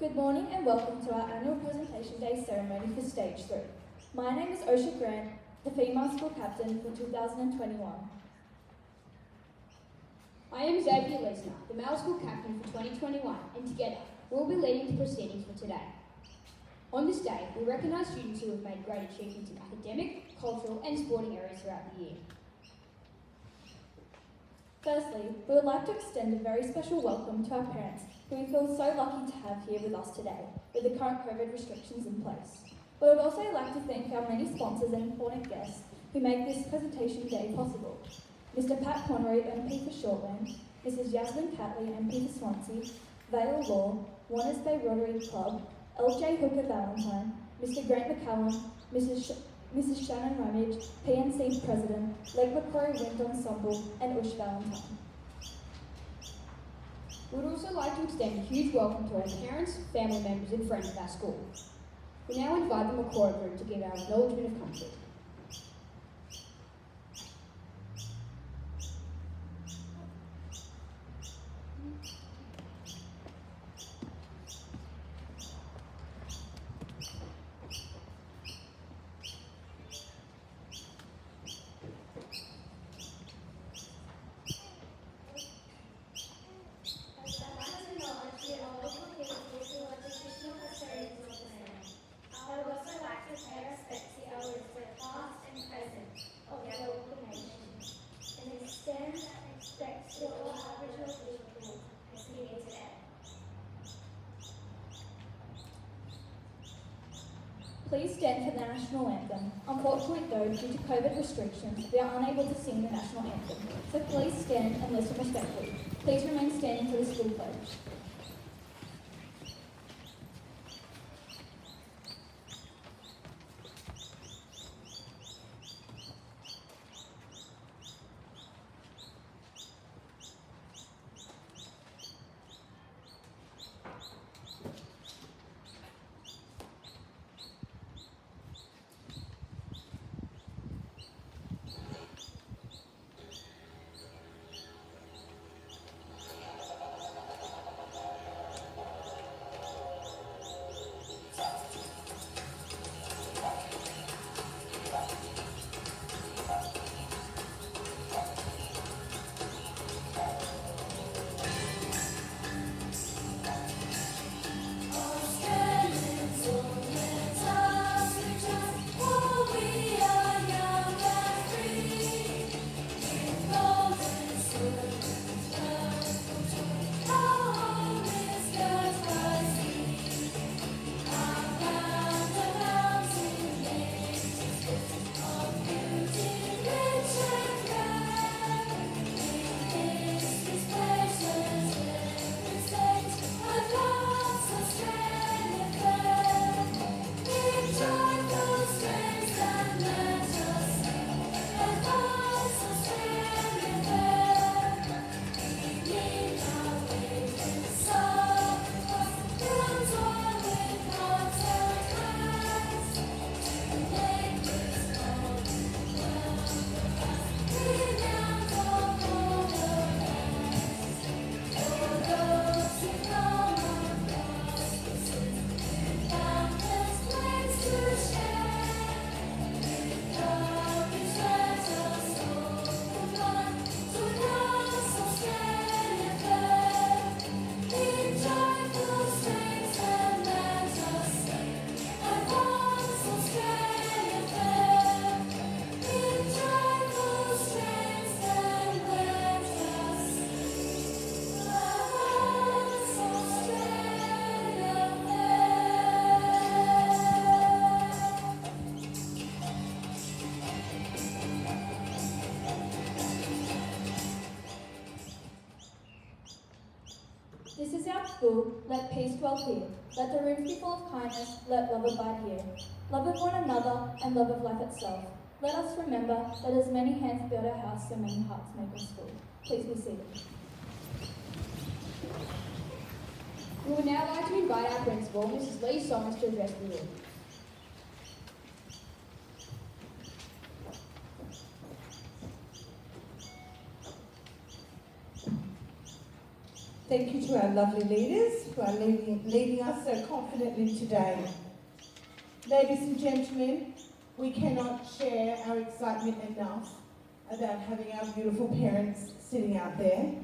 Good morning and welcome to our annual Presentation Day ceremony for Stage 3. My name is Osha Grant, the female school captain for 2021. I am Xavier Lesnar, the male school captain for 2021, and together we'll be leading the proceedings for today. On this day, we recognise students who have made great achievements in academic, cultural and sporting areas throughout the year. Firstly, we would like to extend a very special welcome to our parents, who we feel so lucky to have here with us today, with the current COVID restrictions in place. We would also like to thank our many sponsors and important guests who make this presentation day possible. Mr. Pat Connery, MP for Shortland, Mrs. Yasmin Catley, MP for Swansea, Vale Law, Warners Bay Rotary Club, LJ Hooker Valentine, Mr. Grant McCallum, Mrs. Shannon Ramage, PNC President, Lake Macquarie Wind Ensemble, and Ush Valentine. We would also like to extend a huge welcome to our parents, family members and friends of our school. We now invite the Macquarie Group to give our acknowledgement of country. Please stand for the national anthem. Unfortunately though, due to COVID restrictions, we are unable to sing the national anthem, so please stand and listen respectfully. Please remain standing for the school pledge. This is our school, let peace dwell here. Let the rooms be full of kindness, let love abide here. Love of one another and love of life itself. Let us remember that as many hands build our house, so many hearts make us full. Please be seated. We would now like to invite our principal, Mrs. Lee Somers, to address the room. Thank you to our lovely leaders who are leading us so confidently today. Ladies and gentlemen, we cannot share our excitement enough about having our beautiful parents sitting out there.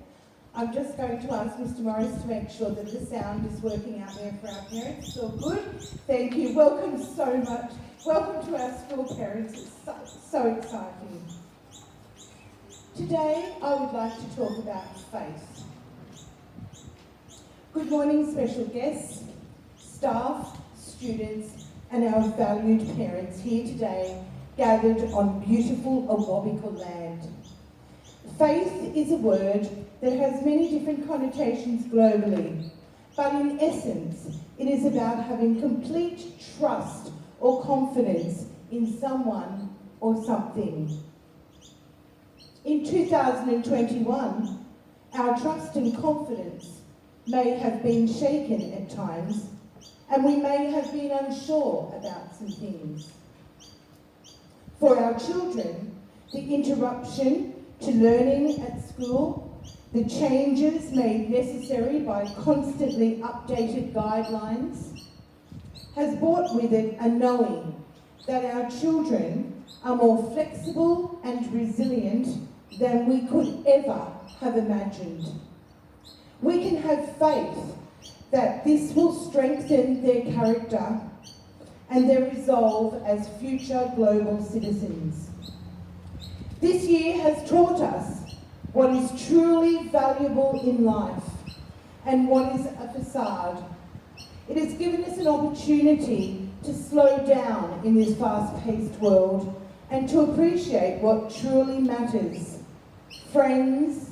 I'm just going to ask Mr. Morris to make sure that the sound is working out there for our parents. It's all good. Thank you. Welcome so much. Welcome to our school parents. It's so exciting. Today, I would like to talk about faith. Good morning, special guests, staff, students, and our valued parents here today, gathered on beautiful Awabika land. Faith is a word that has many different connotations globally, but in essence, it is about having complete trust or confidence in someone or something. In 2021, our trust and confidence may have been shaken at times, and we may have been unsure about some things. For our children, the interruption to learning at school, the changes made necessary by constantly updated guidelines, has brought with it a knowing that our children are more flexible and resilient than we could ever have imagined. We can have faith that this will strengthen their character and their resolve as future global citizens. This year has taught us what is truly valuable in life and what is a facade. It has given us an opportunity to slow down in this fast-paced world and to appreciate what truly matters: friends,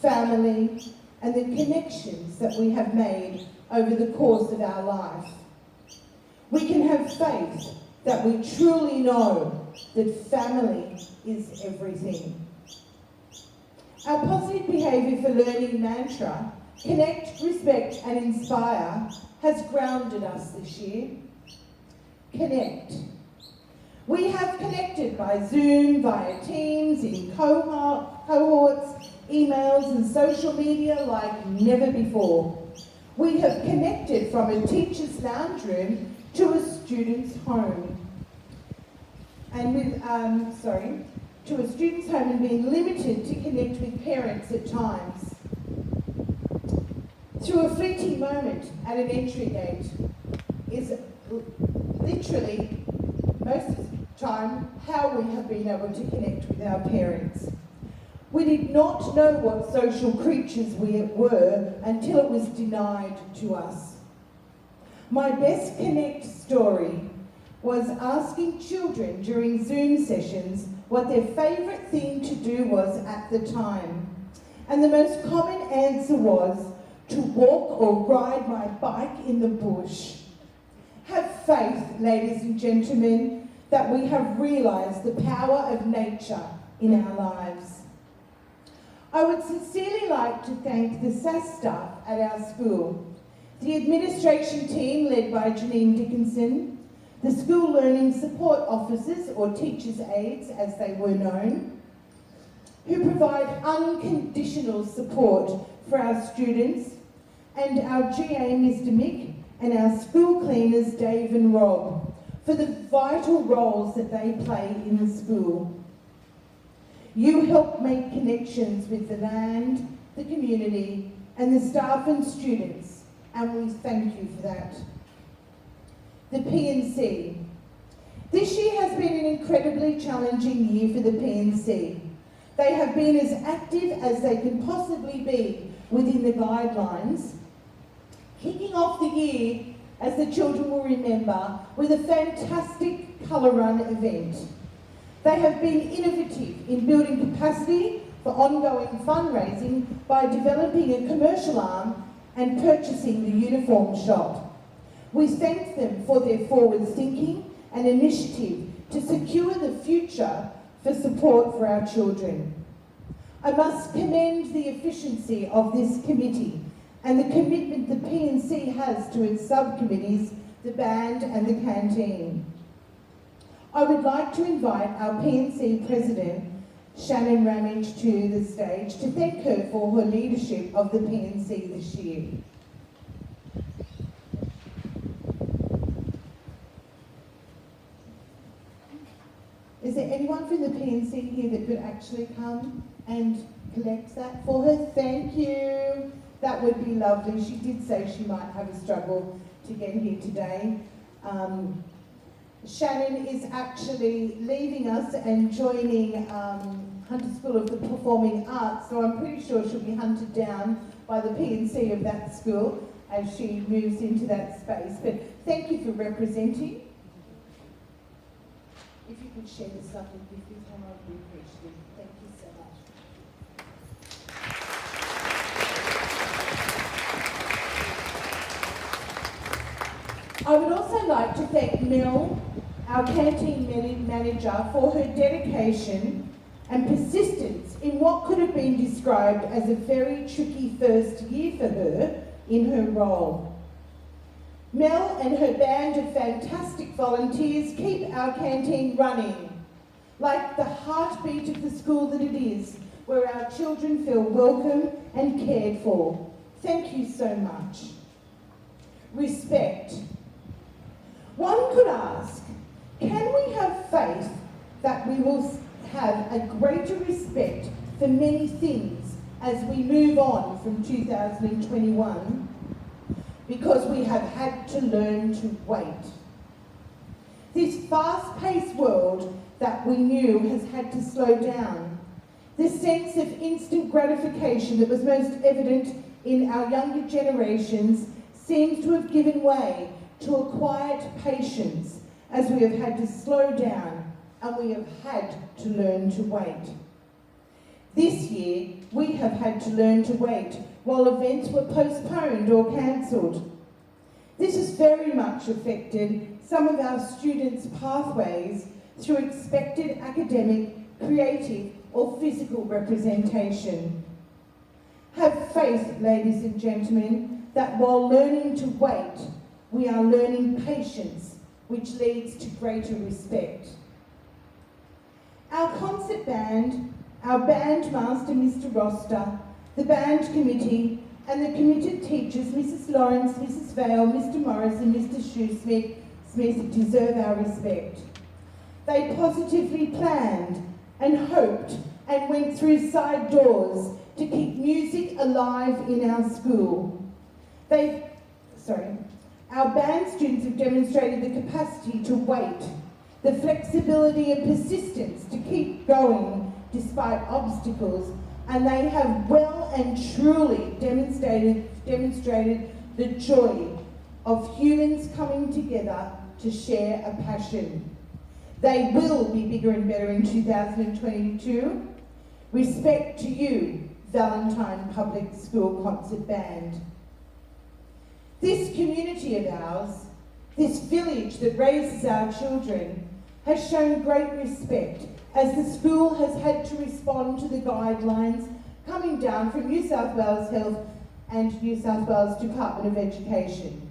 family, and the connections that we have made over the course of our life. We can have faith that we truly know that family is everything. Our positive behaviour for learning mantra, connect, respect and inspire, has grounded us this year. Connect. We have connected by Zoom, via Teams, in cohorts, emails and social media like never before. We have connected from a teacher's lounge room to a student's home. And to a student's home and being limited to connect with parents at times. Through a fleeting moment at an entry gate is literally, most of the time, how we have been able to connect with our parents. We did not know what social creatures we were until it was denied to us. My best connect story was asking children during Zoom sessions what their favourite thing to do was at the time. And the most common answer was to walk or ride my bike in the bush. Have faith, ladies and gentlemen, that we have realised the power of nature in our lives. I would sincerely like to thank the SAS staff at our school, the administration team led by Janine Dickinson, the school learning support officers, or teachers' aides as they were known, who provide unconditional support for our students, and our GA Mr Mick and our school cleaners Dave and Rob for the vital roles that they play in the school. You help make connections with the land, the community and the staff and students, and we thank you for that. The P&C. This year has been an incredibly challenging year for the P&C. They have been as active as they can possibly be within the guidelines, kicking off the year, as the children will remember, with a fantastic colour run event. They have been innovative in building capacity for ongoing fundraising by developing a commercial arm and purchasing the uniform shop. We thank them for their forward thinking and initiative to secure the future for support for our children. I must commend the efficiency of this committee and the commitment the P&C has to its subcommittees, the band and the canteen. I would like to invite our P&C President, Shannon Ramage to the stage to thank her for her leadership of the PNC this year. Is there anyone from the PNC here that could actually come and collect that for her? Thank you. That would be lovely. She did say she might have a struggle to get here today. Shannon is actually leaving us and joining Hunter School of the Performing Arts, so I'm pretty sure she'll be hunted down by the PNC of that school as she moves into that space. But thank you for representing. If you could share this lovely gift with her, I'd be appreciative. Thank you so much. I would also like to thank Mel, our canteen manager, for her dedication and persistence in what could have been described as a very tricky first year for her in her role. Mel and her band of fantastic volunteers keep our canteen running, like the heartbeat of the school that it is, where our children feel welcome and cared for. Thank you so much. Respect. One could ask, can we have faith that we will have a greater respect for many things as we move on from 2021? Because we have had to learn to wait. This fast-paced world that we knew has had to slow down. The sense of instant gratification that was most evident in our younger generations seems to have given way to a quiet patience as we have had to slow down and we have had to learn to wait. This year, we have had to learn to wait while events were postponed or cancelled. This has very much affected some of our students' pathways through expected academic, creative or physical representation. Have faith, ladies and gentlemen, that while learning to wait, we are learning patience, which leads to greater respect. Our concert band, our band master, Mr. Roster, the band committee, and the committed teachers, Mrs. Lawrence, Mrs. Vale, Mr. Morris, and Mr. Shoesmith, deserve our respect. They positively planned and hoped and went through side doors to keep music alive in our school. Our band students have demonstrated the capacity to wait, the flexibility and persistence to keep going despite obstacles, and they have well and truly demonstrated the joy of humans coming together to share a passion. They will be bigger and better in 2022. Respect to you, Valentine Public School Concert Band. This community of ours, this village that raises our children, has shown great respect as the school has had to respond to the guidelines coming down from New South Wales Health and New South Wales Department of Education.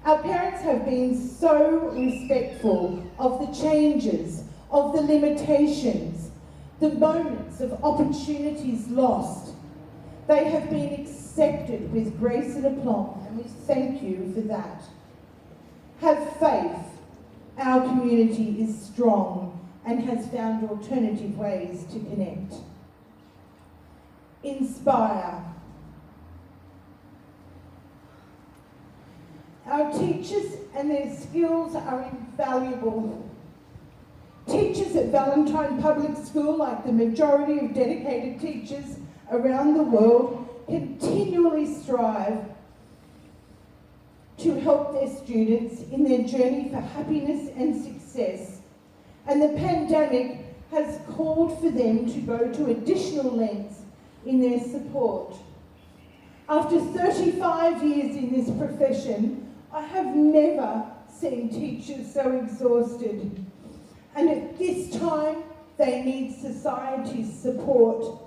Our parents have been so respectful of the changes, of the limitations, the moments of opportunities lost. They have been accepted with grace and aplomb, and we thank you for that. Have faith. Our community is strong and has found alternative ways to connect. Inspire. Our teachers and their skills are invaluable. Teachers at Valentine Public School, like the majority of dedicated teachers around the world, continually strive to help their students in their journey for happiness and success. And the pandemic has called for them to go to additional lengths in their support. After 35 years in this profession, I have never seen teachers so exhausted. And at this time, they need society's support.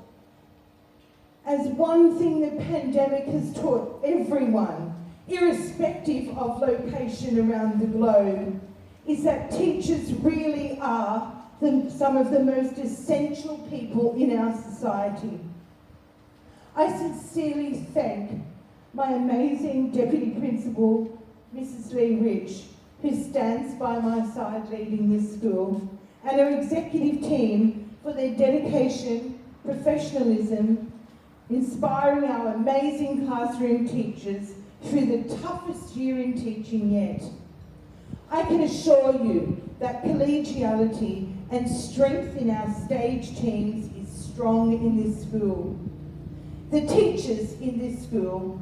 As one thing the pandemic has taught everyone, irrespective of location around the globe, is that teachers really are some of the most essential people in our society. I sincerely thank my amazing Deputy Principal, Mrs. Lee Rich, who stands by my side leading this school, and our executive team for their dedication, professionalism, inspiring our amazing classroom teachers through the toughest year in teaching yet. I can assure you that collegiality and strength in our stage teams is strong in this school. The teachers in this school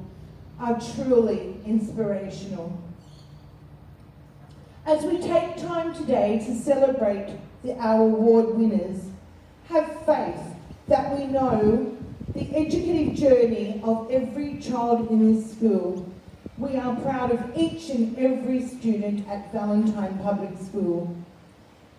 are truly inspirational. As we take time today to celebrate our award winners, have faith that we know the educative journey of every child in this school. We are proud of each and every student at Valentine Public School.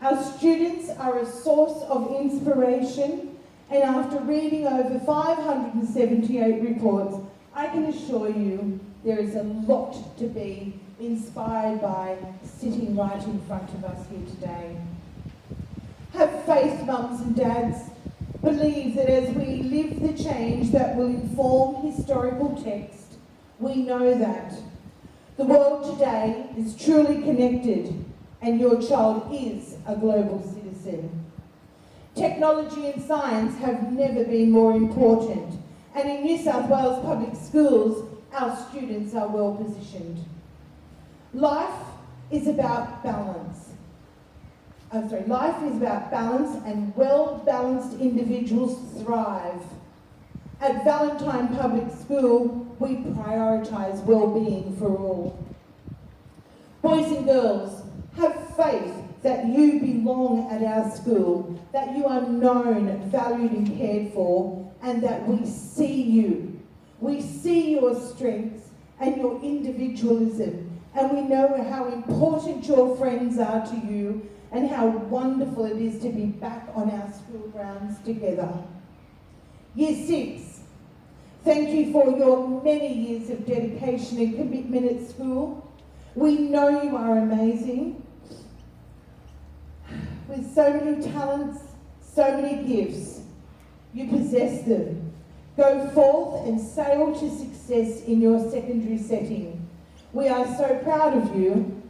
Our students are a source of inspiration, and after reading over 578 reports, I can assure you there is a lot to be inspired by sitting right in front of us here today. Have faith, mums and dads. Believe that as we live the change that will inform historical text, we know that the world today is truly connected and your child is a global citizen. Technology and science have never been more important, and in New South Wales public schools, our students are well positioned. Life is about balance. Life is about balance, and well-balanced individuals thrive. At Valentine Public School, we prioritise well-being for all. Boys and girls, have faith that you belong at our school, that you are known, valued and cared for, and that we see you. We see your strengths and your individualism, and we know how important your friends are to you and how wonderful it is to be back on our school grounds together. Year 6, thank you for your many years of dedication and commitment at school. We know you are amazing, with so many talents, so many gifts. You possess them. Go forth and sail to success in your secondary setting. We are so proud of you,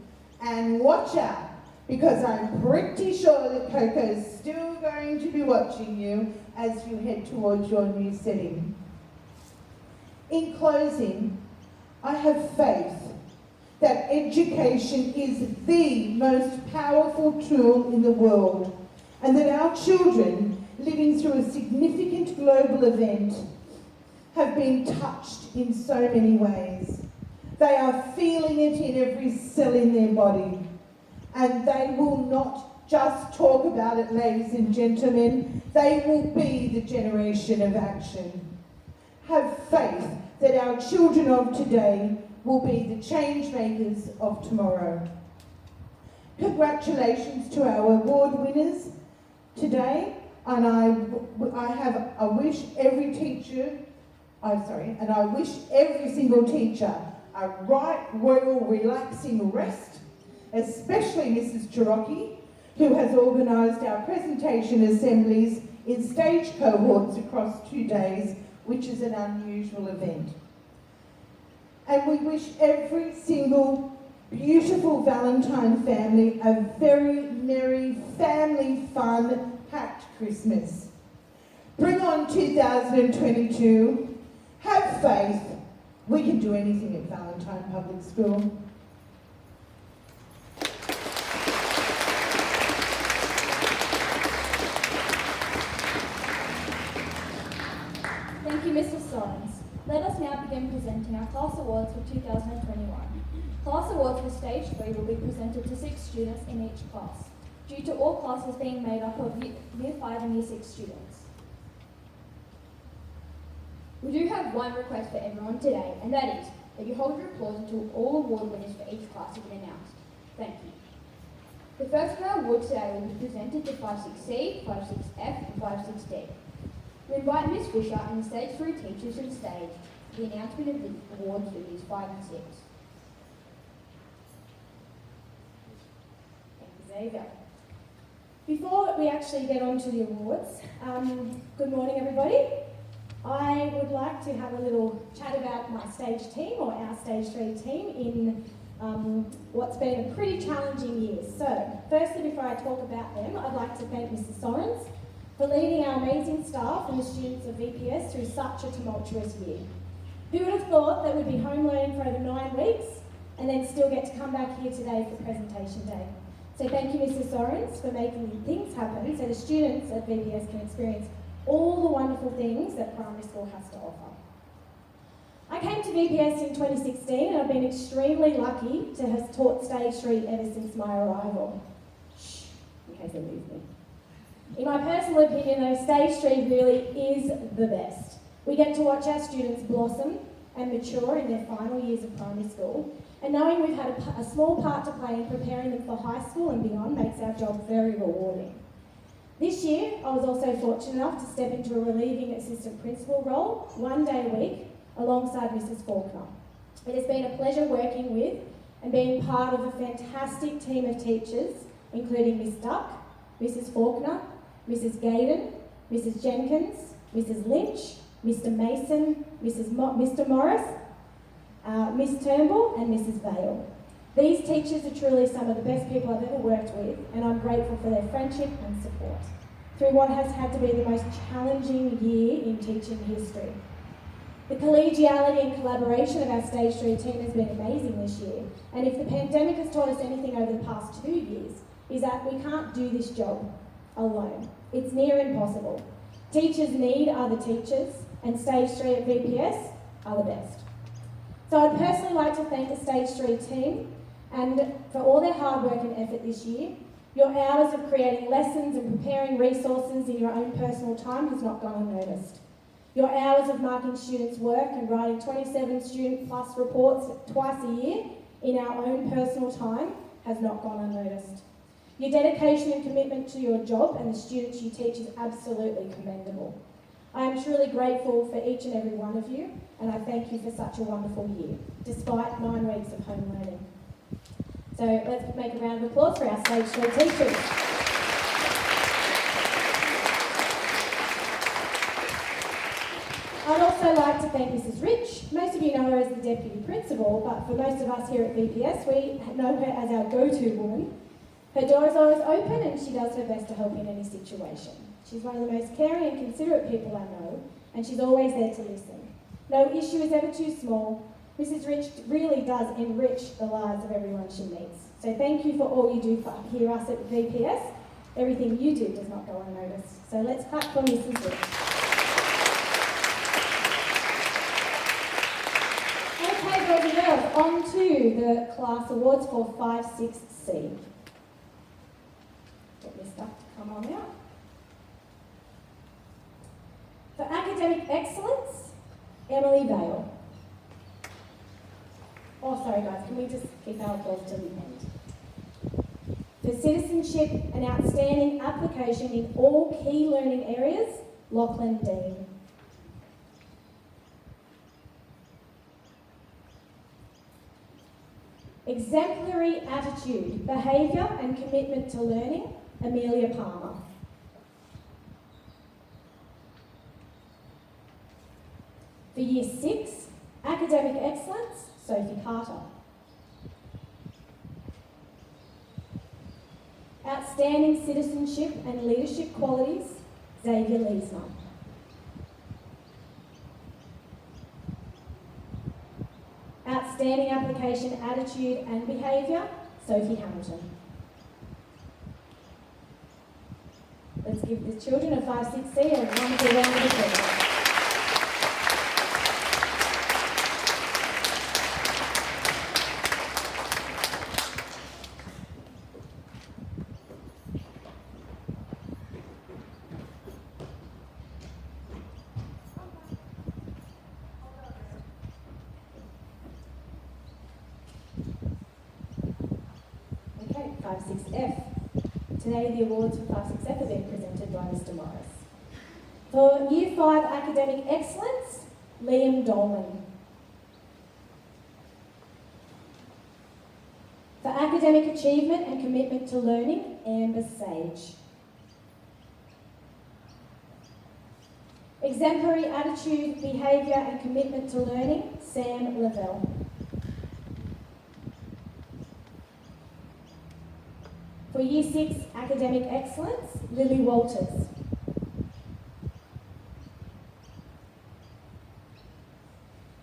and watch out, because I'm pretty sure that Coco's still going to be watching you as you head towards your new setting. In closing, I have faith that education is the most powerful tool in the world, and that our children living through a significant global event have been touched in so many ways. They are feeling it in every cell in their body. And they will not just talk about it, ladies and gentlemen. They will be the generation of action. Have faith that our children of today will be the change makers of tomorrow. Congratulations to our award winners today, and I wish every single teacher a right royal relaxing rest, especially Mrs. Cherokee, who has organised our presentation assemblies in stage cohorts across 2 days, which is an unusual event. And we wish every single beautiful Valentine family a very merry, family fun, packed Christmas. Bring on 2022. Have faith. We can do anything at Valentine Public School. Thank you, Mrs. Sorens. Let us now begin presenting our class awards for 2021. Class awards for Stage 3 will be presented to 6 students in each class, due to all classes being made up of Year 5 and Year 6 students. We do have one request for everyone today, and that is that you hold your applause until all award winners for each class have been announced. Thank you. The first of our awards today will be presented to 56C, 56F and 56D. We invite Ms. Fisher and the Stage 3 teachers to the stage for the announcement of the awards for Years 5 and 6. Thank you, Xavier. Before we actually get on to the awards, good morning everybody. I would like to have a little chat about my stage team, or our stage 3 team, in what's been a pretty challenging year. So, firstly, before I talk about them, I'd like to thank Mrs. Sorens for leading our amazing staff and the students of VPS through such a tumultuous year. Who would have thought that we'd be home learning for over 9 weeks and then still get to come back here today for presentation day? So thank you, Mrs. Sorens, for making things happen so the students at VPS can experience all the wonderful things that primary school has to offer. I came to VPS in 2016 and I've been extremely lucky to have taught Stage 3 ever since my arrival. Shh, in case they lose me. In my personal opinion though, Stage 3 really is the best. We get to watch our students blossom and mature in their final years of primary school, and knowing we've had a small part to play in preparing them for high school and beyond makes our job very rewarding. This year, I was also fortunate enough to step into a relieving assistant principal role 1 day a week alongside Mrs. Faulkner. It has been a pleasure working with and being part of a fantastic team of teachers, including Miss Duck, Mrs. Faulkner, Mrs. Gaydon, Mrs. Jenkins, Mrs. Lynch, Mr. Mason, Mr. Morris, Miss Turnbull and Mrs. Vale. These teachers are truly some of the best people I've ever worked with, and I'm grateful for their friendship and support through what has had to be the most challenging year in teaching history. The collegiality and collaboration of our Stage 3 team has been amazing this year, and if the pandemic has taught us anything over the past 2 years, is that we can't do this job alone. It's near impossible. Teachers need other teachers, and Stage 3 at VPS are the best. So I'd personally like to thank the Stage 3 team and for all their hard work and effort this year. Your hours of creating lessons and preparing resources in your own personal time has not gone unnoticed. Your hours of marking students' work and writing 27 student plus reports twice a year in our own personal time has not gone unnoticed. Your dedication and commitment to your job and the students you teach is absolutely commendable. I am truly grateful for each and every one of you, and I thank you for such a wonderful year, despite 9 weeks of home learning. So let's make a round of applause for our Stage 3 teachers. I'd also like to thank Mrs. Rich. Most of you know her as the Deputy Principal, but for most of us here at VPS, we know her as our go-to woman. Her door is always open and she does her best to help in any situation. She's one of the most caring and considerate people I know, and she's always there to listen. No issue is ever too small. Mrs. Rich really does enrich the lives of everyone she meets. So thank you for all you do for here us at VPS. Everything you do does not go unnoticed. So let's clap for Mrs. Rich. Okay, boys and girls, on to the class awards for 5, 6C. Get this stuff to come on out. For academic excellence, Emily Vale. Oh, sorry guys, can we just keep our applause till the end? For citizenship, an outstanding application in all key learning areas, Lachlan Dean. Exemplary attitude, behaviour and commitment to learning, Amelia Palmer. For Year 6, academic excellence, Sophie Carter. Outstanding citizenship and leadership qualities, Xavier Leesner. Outstanding application, attitude and behaviour, Sophie Hamilton. Let's give the children of 5, 6C a wonderful round of applause. Okay, 5, 6F. Today the awards for 5, 6F are being presented by Mr. Morris. For Year 5 Academic Excellence, Liam Dolman. For Academic Achievement and Commitment to Learning, Amber Sage. Exemplary attitude, behaviour and commitment to learning, Sam Lavelle. For Year 6 Academic Excellence, Lily Walters.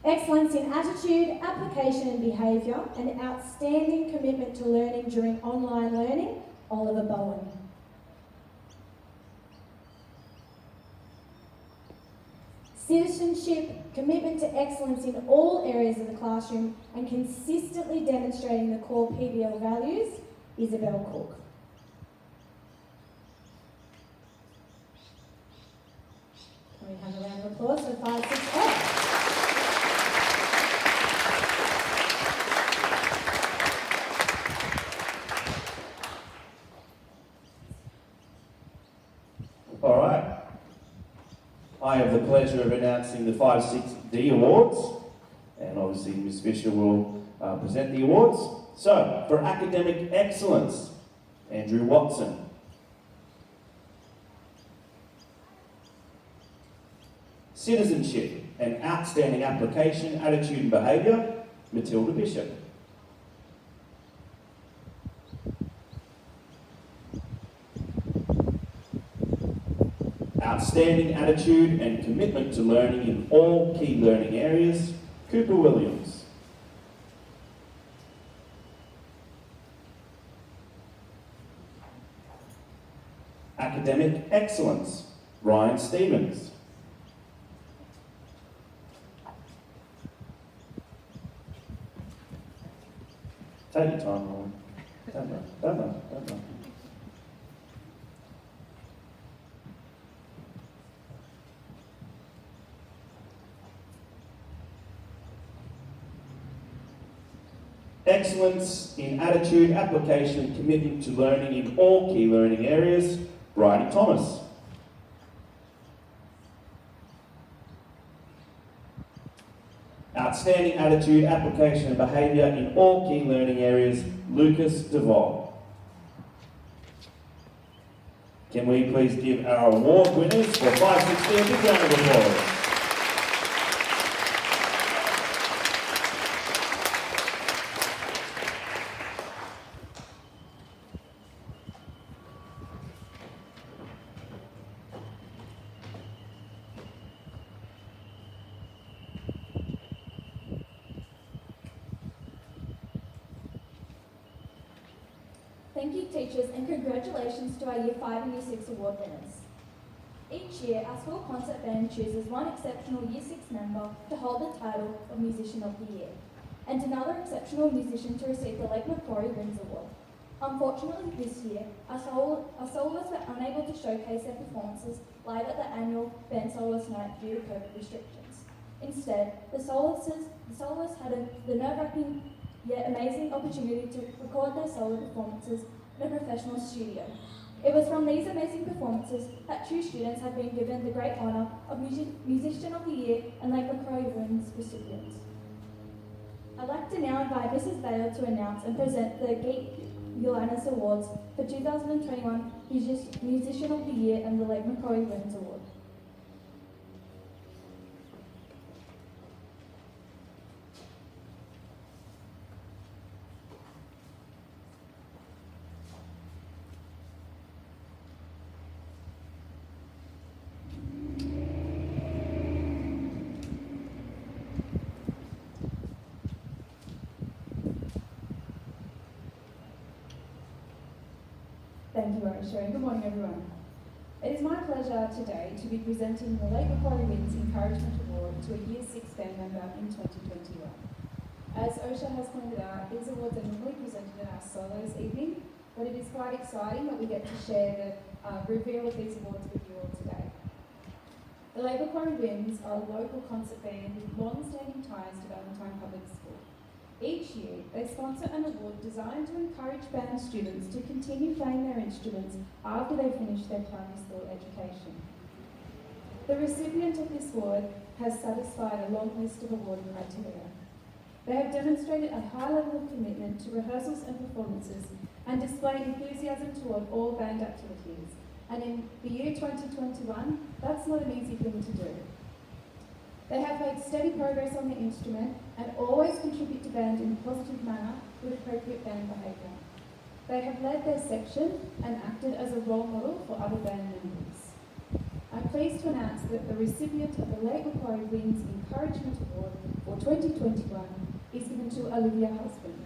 Excellence in attitude, application and behaviour, and outstanding commitment to learning during online learning, Oliver Bowen. Citizenship, commitment to excellence in all areas of the classroom and consistently demonstrating the core PBL values, Isabel Cook. Can we have a round of applause for 5, 6, 8? All right. I have the pleasure of announcing the 5-6D Awards, and obviously Ms Fisher will present the awards. So, for academic excellence, Andrew Watson. Citizenship and outstanding application, attitude and behaviour, Matilda Bishop. Outstanding attitude and commitment to learning in all key learning areas, Cooper Williams. Academic excellence, Ryan Stevens. Take your time, Ryan. Don't know. Excellence in attitude, application, commitment to learning in all key learning areas, Bridie Thomas. Outstanding attitude, application and behaviour in all key learning areas, Lucas Duvall. Can we please give our award winners for 5-6D a big round of applause? Thank you, teachers, and congratulations to our Year 5 and Year 6 award winners. Each year, our school concert band chooses one exceptional Year 6 member to hold the title of Musician of the Year, and another exceptional musician to receive the Lake Macquarie Wins Award. Unfortunately, this year, our soloists were unable to showcase their performances live at the annual Band Soloist Night due to COVID restrictions. Instead, the soloists had the nerve-wracking yet amazing opportunity to record their solo performances in a professional studio. It was from these amazing performances that 2 students have been given the great honour of Musician of the Year and Lake Macquarie Wins recipients. I'd like to now invite Mrs. Bale to announce and present the Geek Ulanus Awards for 2021 Musician of the Year and the Lake Macquarie Wins Award. Thank you, Aisha, and good morning, everyone. It is my pleasure today to be presenting the Lake Macquarie Wins Encouragement Award to a Year 6 band member in 2021. As Osha has pointed out, these awards are normally presented in our solos evening, but it is quite exciting that we get to share the reveal of these awards with you all today. The Lake Macquarie Wins are a local concert band with long-standing ties to Valentine Public School. Each year, they sponsor an award designed to encourage band students to continue playing their instruments after they finish their primary school education. The recipient of this award has satisfied a long list of award criteria. They have demonstrated a high level of commitment to rehearsals and performances and display enthusiasm toward all band activities, and in the year 2021, that's not an easy thing to do. They have made steady progress on the instrument and always contribute to band in a positive manner with appropriate band behaviour. They have led their section and acted as a role model for other band members. I'm pleased to announce that the recipient of the Lake Macquarie Wins Encouragement Award for 2021 is given to Olivia Husband.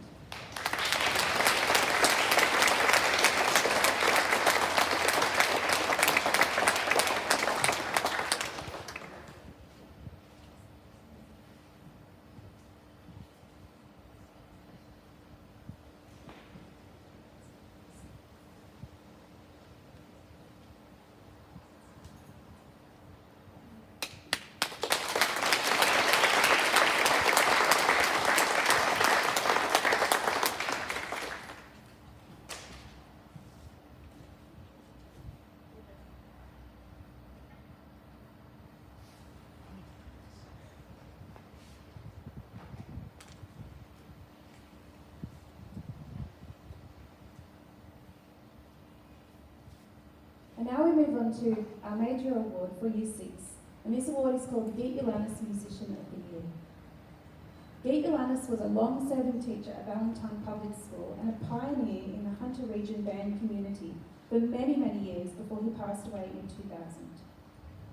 And now we move on to our major award for Year 6, and this award is called the Geet Ulanis Musician of the Year. Geet Ulanis was a long-serving teacher at Valentine Public School and a pioneer in the Hunter Region band community for many, many years before he passed away in 2000.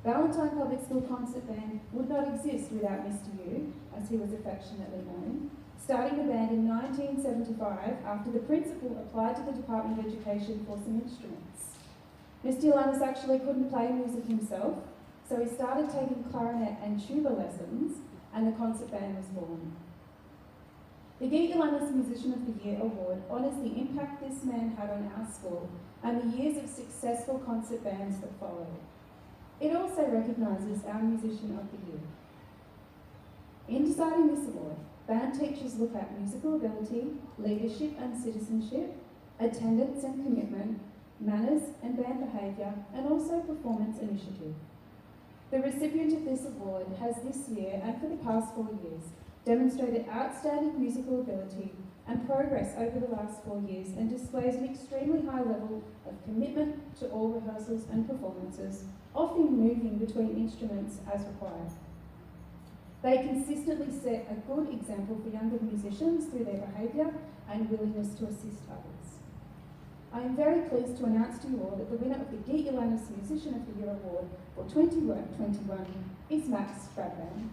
Valentine Public School Concert Band would not exist without Mr. U, as he was affectionately known, starting the band in 1975 after the principal applied to the Department of Education for some instruments. Mr. Ulanis actually couldn't play music himself, so he started taking clarinet and tuba lessons, and the concert band was born. The Geet Ulanis Musician of the Year award honours the impact this man had on our school and the years of successful concert bands that followed. It also recognises our Musician of the Year. In deciding this award, band teachers look at musical ability, leadership and citizenship, attendance and commitment, manners and band behaviour, and also performance initiative. The recipient of this award has this year and for the past 4 years demonstrated outstanding musical ability and progress over the last 4 years and displays an extremely high level of commitment to all rehearsals and performances, often moving between instruments as required. They consistently set a good example for younger musicians through their behaviour and willingness to assist others. I am very pleased to announce to you all that the winner of the Geet Ulanis Musician of the Year Award for 2021 is Max Stradban.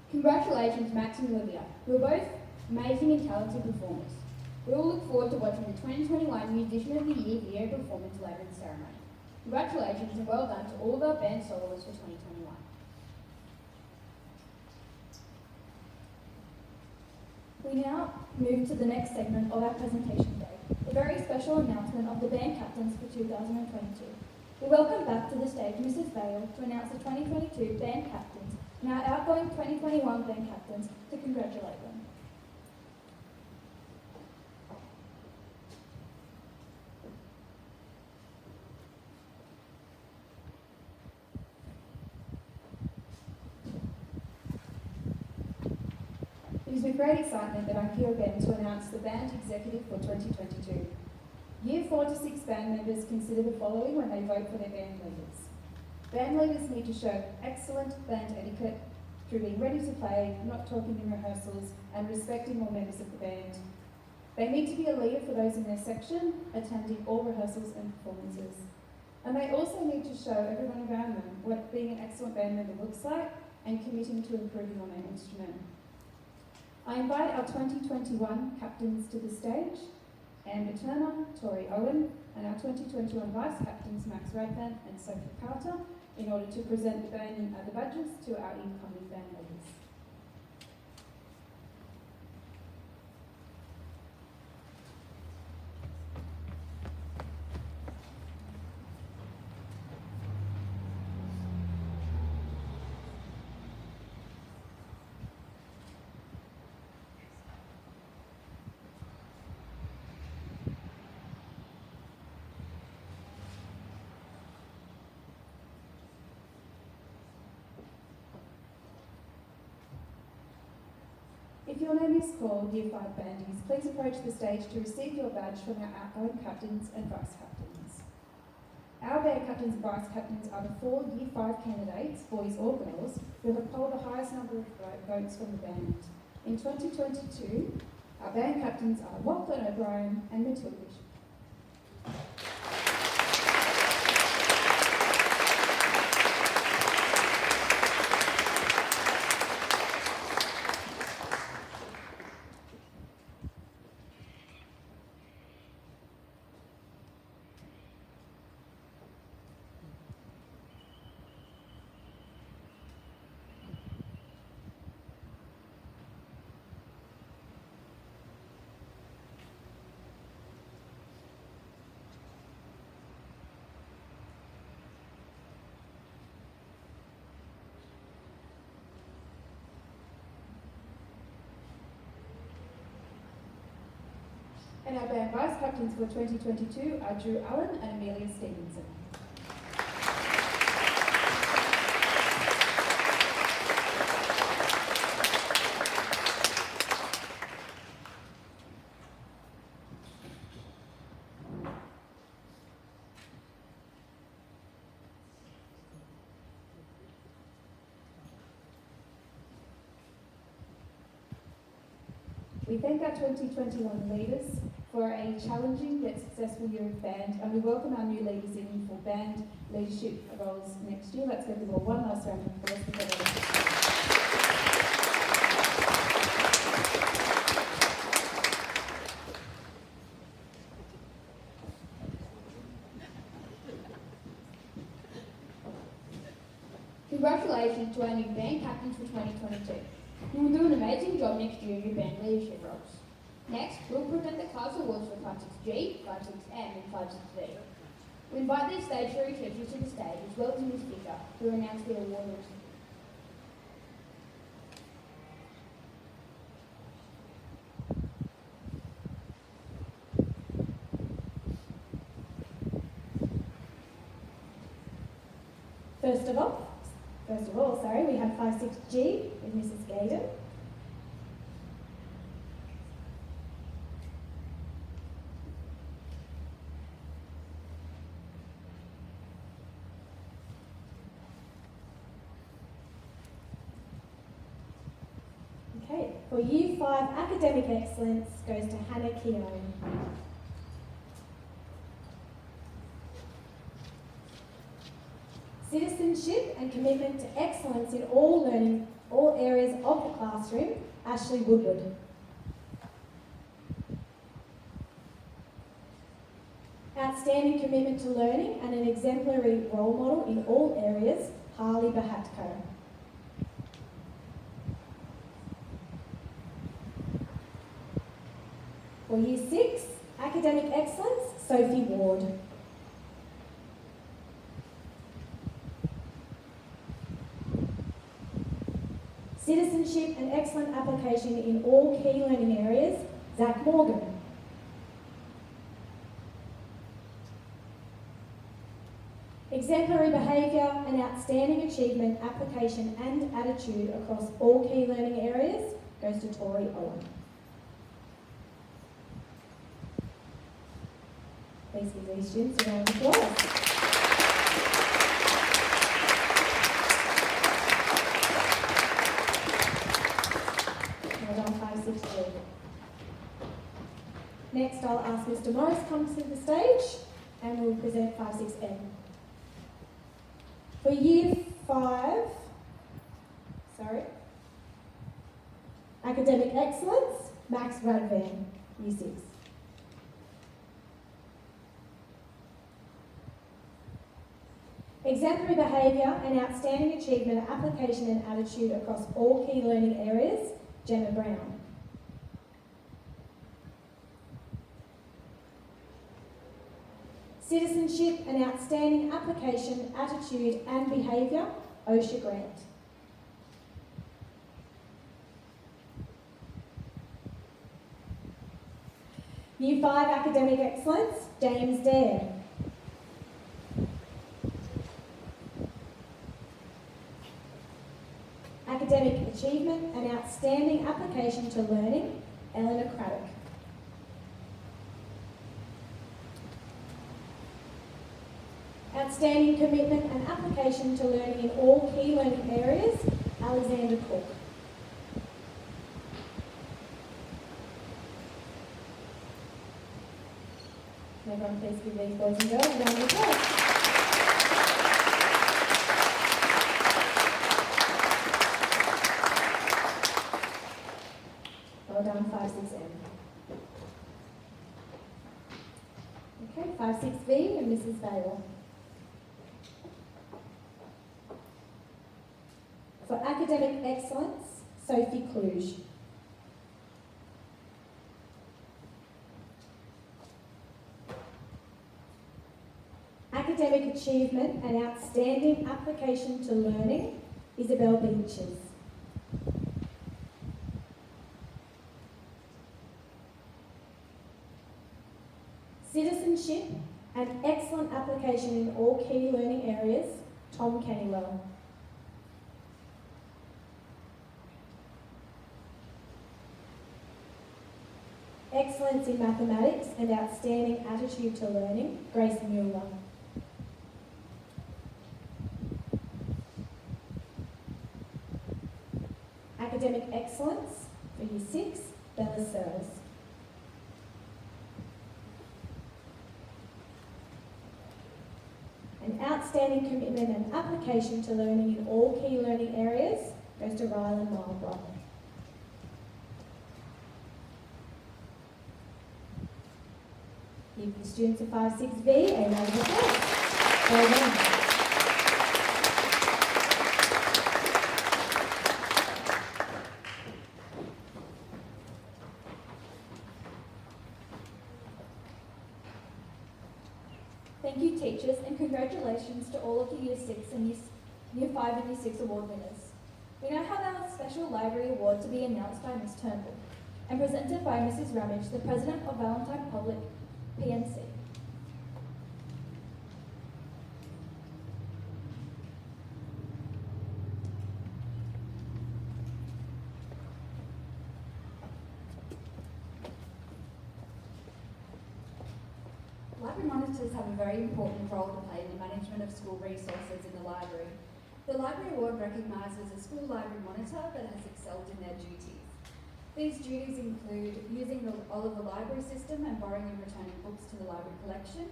Congratulations, Max and Olivia, who are both amazing and talented performers. We all look forward to watching the 2021 Musician of the Year video performance later in the ceremony. Congratulations and well done to all of our band soloists for 2021. We now move to the next segment of our presentation day, a very special announcement of the band captains for 2022. We welcome back to the stage Mrs. Vale to announce the 2022 band captains and our outgoing 2021 band captains to congratulate them. It is with great excitement that I'm here again to announce the band executive for 2022. Year 4 to 6 band members consider the following when they vote for their band leaders. Band leaders need to show excellent band etiquette through being ready to play, not talking in rehearsals, and respecting all members of the band. They need to be a leader for those in their section, attending all rehearsals and performances. And they also need to show everyone around them what being an excellent band member looks like and committing to improving on their instrument. I invite our 2021 captains to the stage, Amber Turner, Tori Owen, and our 2021 vice captains Max Radvan and Sophie Carter, in order to present the badges to our incoming band leaders. If your name is called, Year 5 bandies, please approach the stage to receive your badge from our outgoing captains and vice captains. Our band captains and vice captains are the 4 Year 5 candidates, boys or girls, who have polled the highest number of votes from the band. In 2022, our band captains are Lachlan O'Brien and Matilda Bishop. And our band vice captains for 2022 are Drew Allen and Amelia Stevenson. We thank our 2021 leaders for a challenging yet successful year of band, and we welcome our new leaders in for band leadership roles next year. Let's give them all one last round of applause for them. Congratulations to our new band captains for 2022. You will do an amazing job next year in your band leadership roles. Next, we'll present the class awards for 56G, 56M and 56V. We invite the stage three teachers to the stage as well as Ms. Fisher to announce the award recipients. First of all, we have 56G with Mrs. Gaydon. Okay, for Year 5 academic excellence goes to Hannah Keown. Citizenship and commitment to excellence in all learning, all areas of the classroom, Ashley Woodward. Outstanding commitment to learning and an exemplary role model in all areas, Harley Bahatko. For Year 6, academic excellence, Sophie Ward. Citizenship and excellent application in all key learning areas, Zach Morgan. Exemplary behaviour and outstanding achievement, application and attitude across all key learning areas goes to Tori Owen. Please give these students a round of applause. Next, I'll ask Mr. Morris to come to the stage and we'll present 56M. For Year 5, Academic Excellence, Max Radvan, Year 6. Exemplary behaviour and outstanding achievement, application and attitude across all key learning areas, Gemma Brown. Citizenship and outstanding application, attitude and behaviour, Osha Grant. Year 5 Academic Excellence, James Dare. Academic Achievement and Outstanding Application to Learning, Eleanor Craddock. Outstanding Commitment and Application to Learning in all key learning areas, Alexander Cook. Can everyone please give these boys and girls a round of applause. Well done, 5-6M. Okay, 5-6V and Mrs. Vale. For Academic Excellence, Sophie Kluge. Academic Achievement and Outstanding Application to Learning, Isabel Beaches. Citizenship and Excellent Application in all key learning areas, Tom Kennywell. Excellence in Mathematics and Outstanding Attitude to Learning, Grace Mueller. Academic Excellence for Year 6, Bella Searles. An Outstanding Commitment and Application to Learning in all key learning areas goes to Rylan Marlborough. Give the students of 5-6V a round of applause. Well done. Thank you, teachers, and congratulations to all of the Year 6 and Year 5 and Year 6 award winners. We now have our special library award to be announced by Ms. Turnbull and presented by Mrs. Ramage, the President of Valentine Public PNC. Library monitors have a very important role to play in the management of school resources in the library. The Library Award recognises a school library monitor that has excelled in their duties. These duties include using the Oliver Library System and borrowing and returning books to the library collection,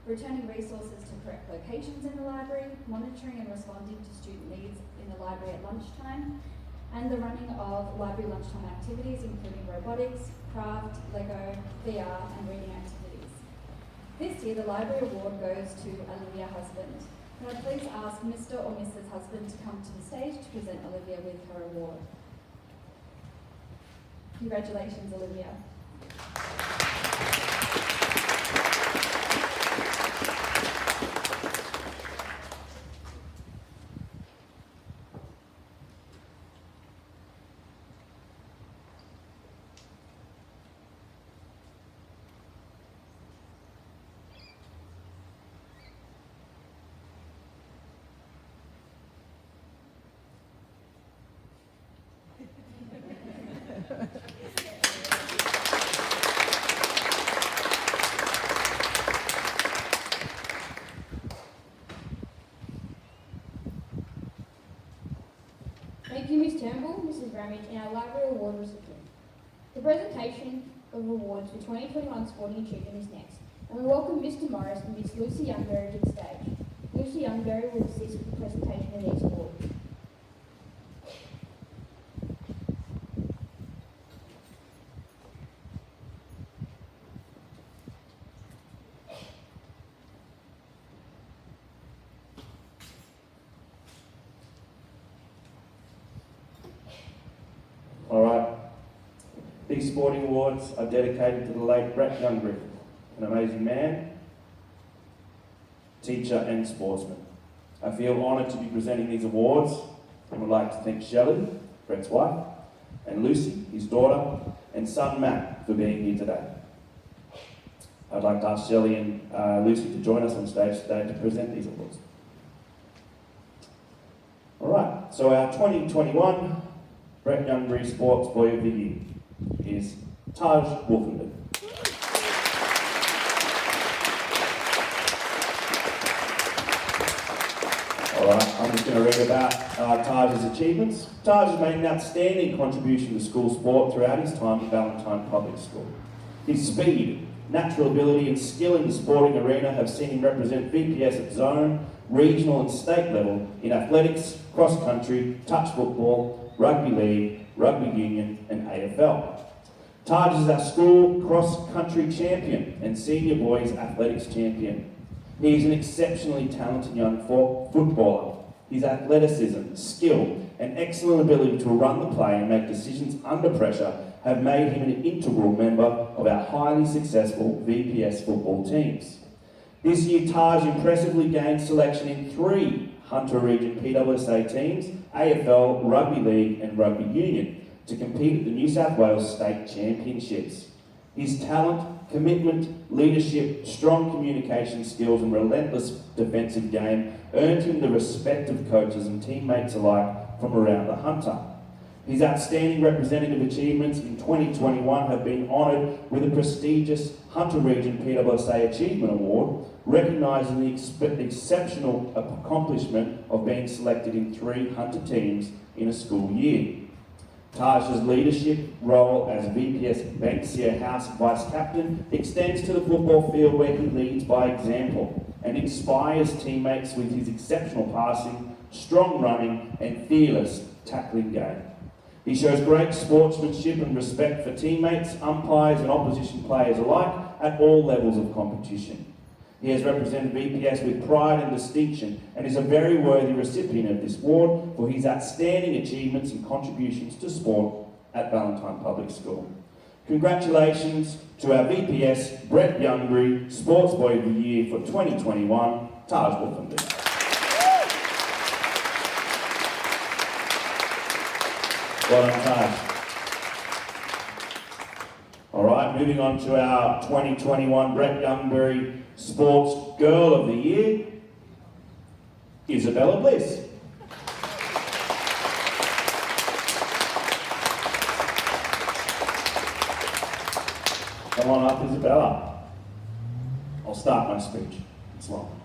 returning resources to correct locations in the library, monitoring and responding to student needs in the library at lunchtime, and the running of library lunchtime activities including robotics, craft, Lego, VR and reading activities. This year the Library Award goes to Olivia Husband. Can I please ask Mr. or Mrs. Husband to come to the stage to present Olivia with her award? Congratulations, Olivia. Thank you, Ms. Turnbull, Mrs. Ramage, and our Library Award recipient. The presentation of awards for 2021 Sporting Achievement is next, and we welcome Mr. Morris and Ms. Lucy Youngberry to the stage. Lucy Youngberry will assist with the presentation of these awards. these sporting awards are dedicated to the late Brett Youngbury, an amazing man, teacher and sportsman. I feel honoured to be presenting these awards and would like to thank Shelley, Brett's wife, and Lucy, his daughter, and son Matt for being here today. I'd like to ask Shelley and Lucy to join us on stage today to present these awards. Alright, so our 2021 Brett Youngbury Sports Boy of the Year is Taj Wolfenden. Alright, I'm just going to read about Taj's achievements. Taj has made an outstanding contribution to school sport throughout his time at Valentine Public School. His speed, natural ability and skill in the sporting arena have seen him represent VPS at zone, regional and state level in athletics, cross-country, touch football, rugby league, rugby union and AFL. Taj is our school cross-country champion and senior boys athletics champion. He is an exceptionally talented young footballer. His athleticism, skill and excellent ability to run the play and make decisions under pressure have made him an integral member of our highly successful VPS football teams. This year, Taj impressively gained selection in 3 Hunter Region PWSA teams, AFL, Rugby League and Rugby Union, to compete at the New South Wales State Championships. His talent, commitment, leadership, strong communication skills and relentless defensive game earned him the respect of coaches and teammates alike from around the Hunter. His outstanding representative achievements in 2021 have been honoured with a prestigious Hunter Region PWSA Achievement Award, recognising the exceptional accomplishment of being selected in 3 Hunter teams in a school year. Taj's leadership role as VPS Banksia House Vice Captain extends to the football field where he leads by example and inspires teammates with his exceptional passing, strong running and fearless tackling game. He shows great sportsmanship and respect for teammates, umpires and opposition players alike at all levels of competition. He has represented VPS with pride and distinction and is a very worthy recipient of this award for his outstanding achievements and contributions to sport at Valentine Public School. Congratulations to our VPS Brett Youngbury Sports Boy of the Year for 2021, Taj Wolfenden. Well done, Taj. Alright, moving on to our 2021 Brett Youngbury Sports Girl of the Year, Isabella Bliss. Come on up, Isabella. I'll start my speech. It's long.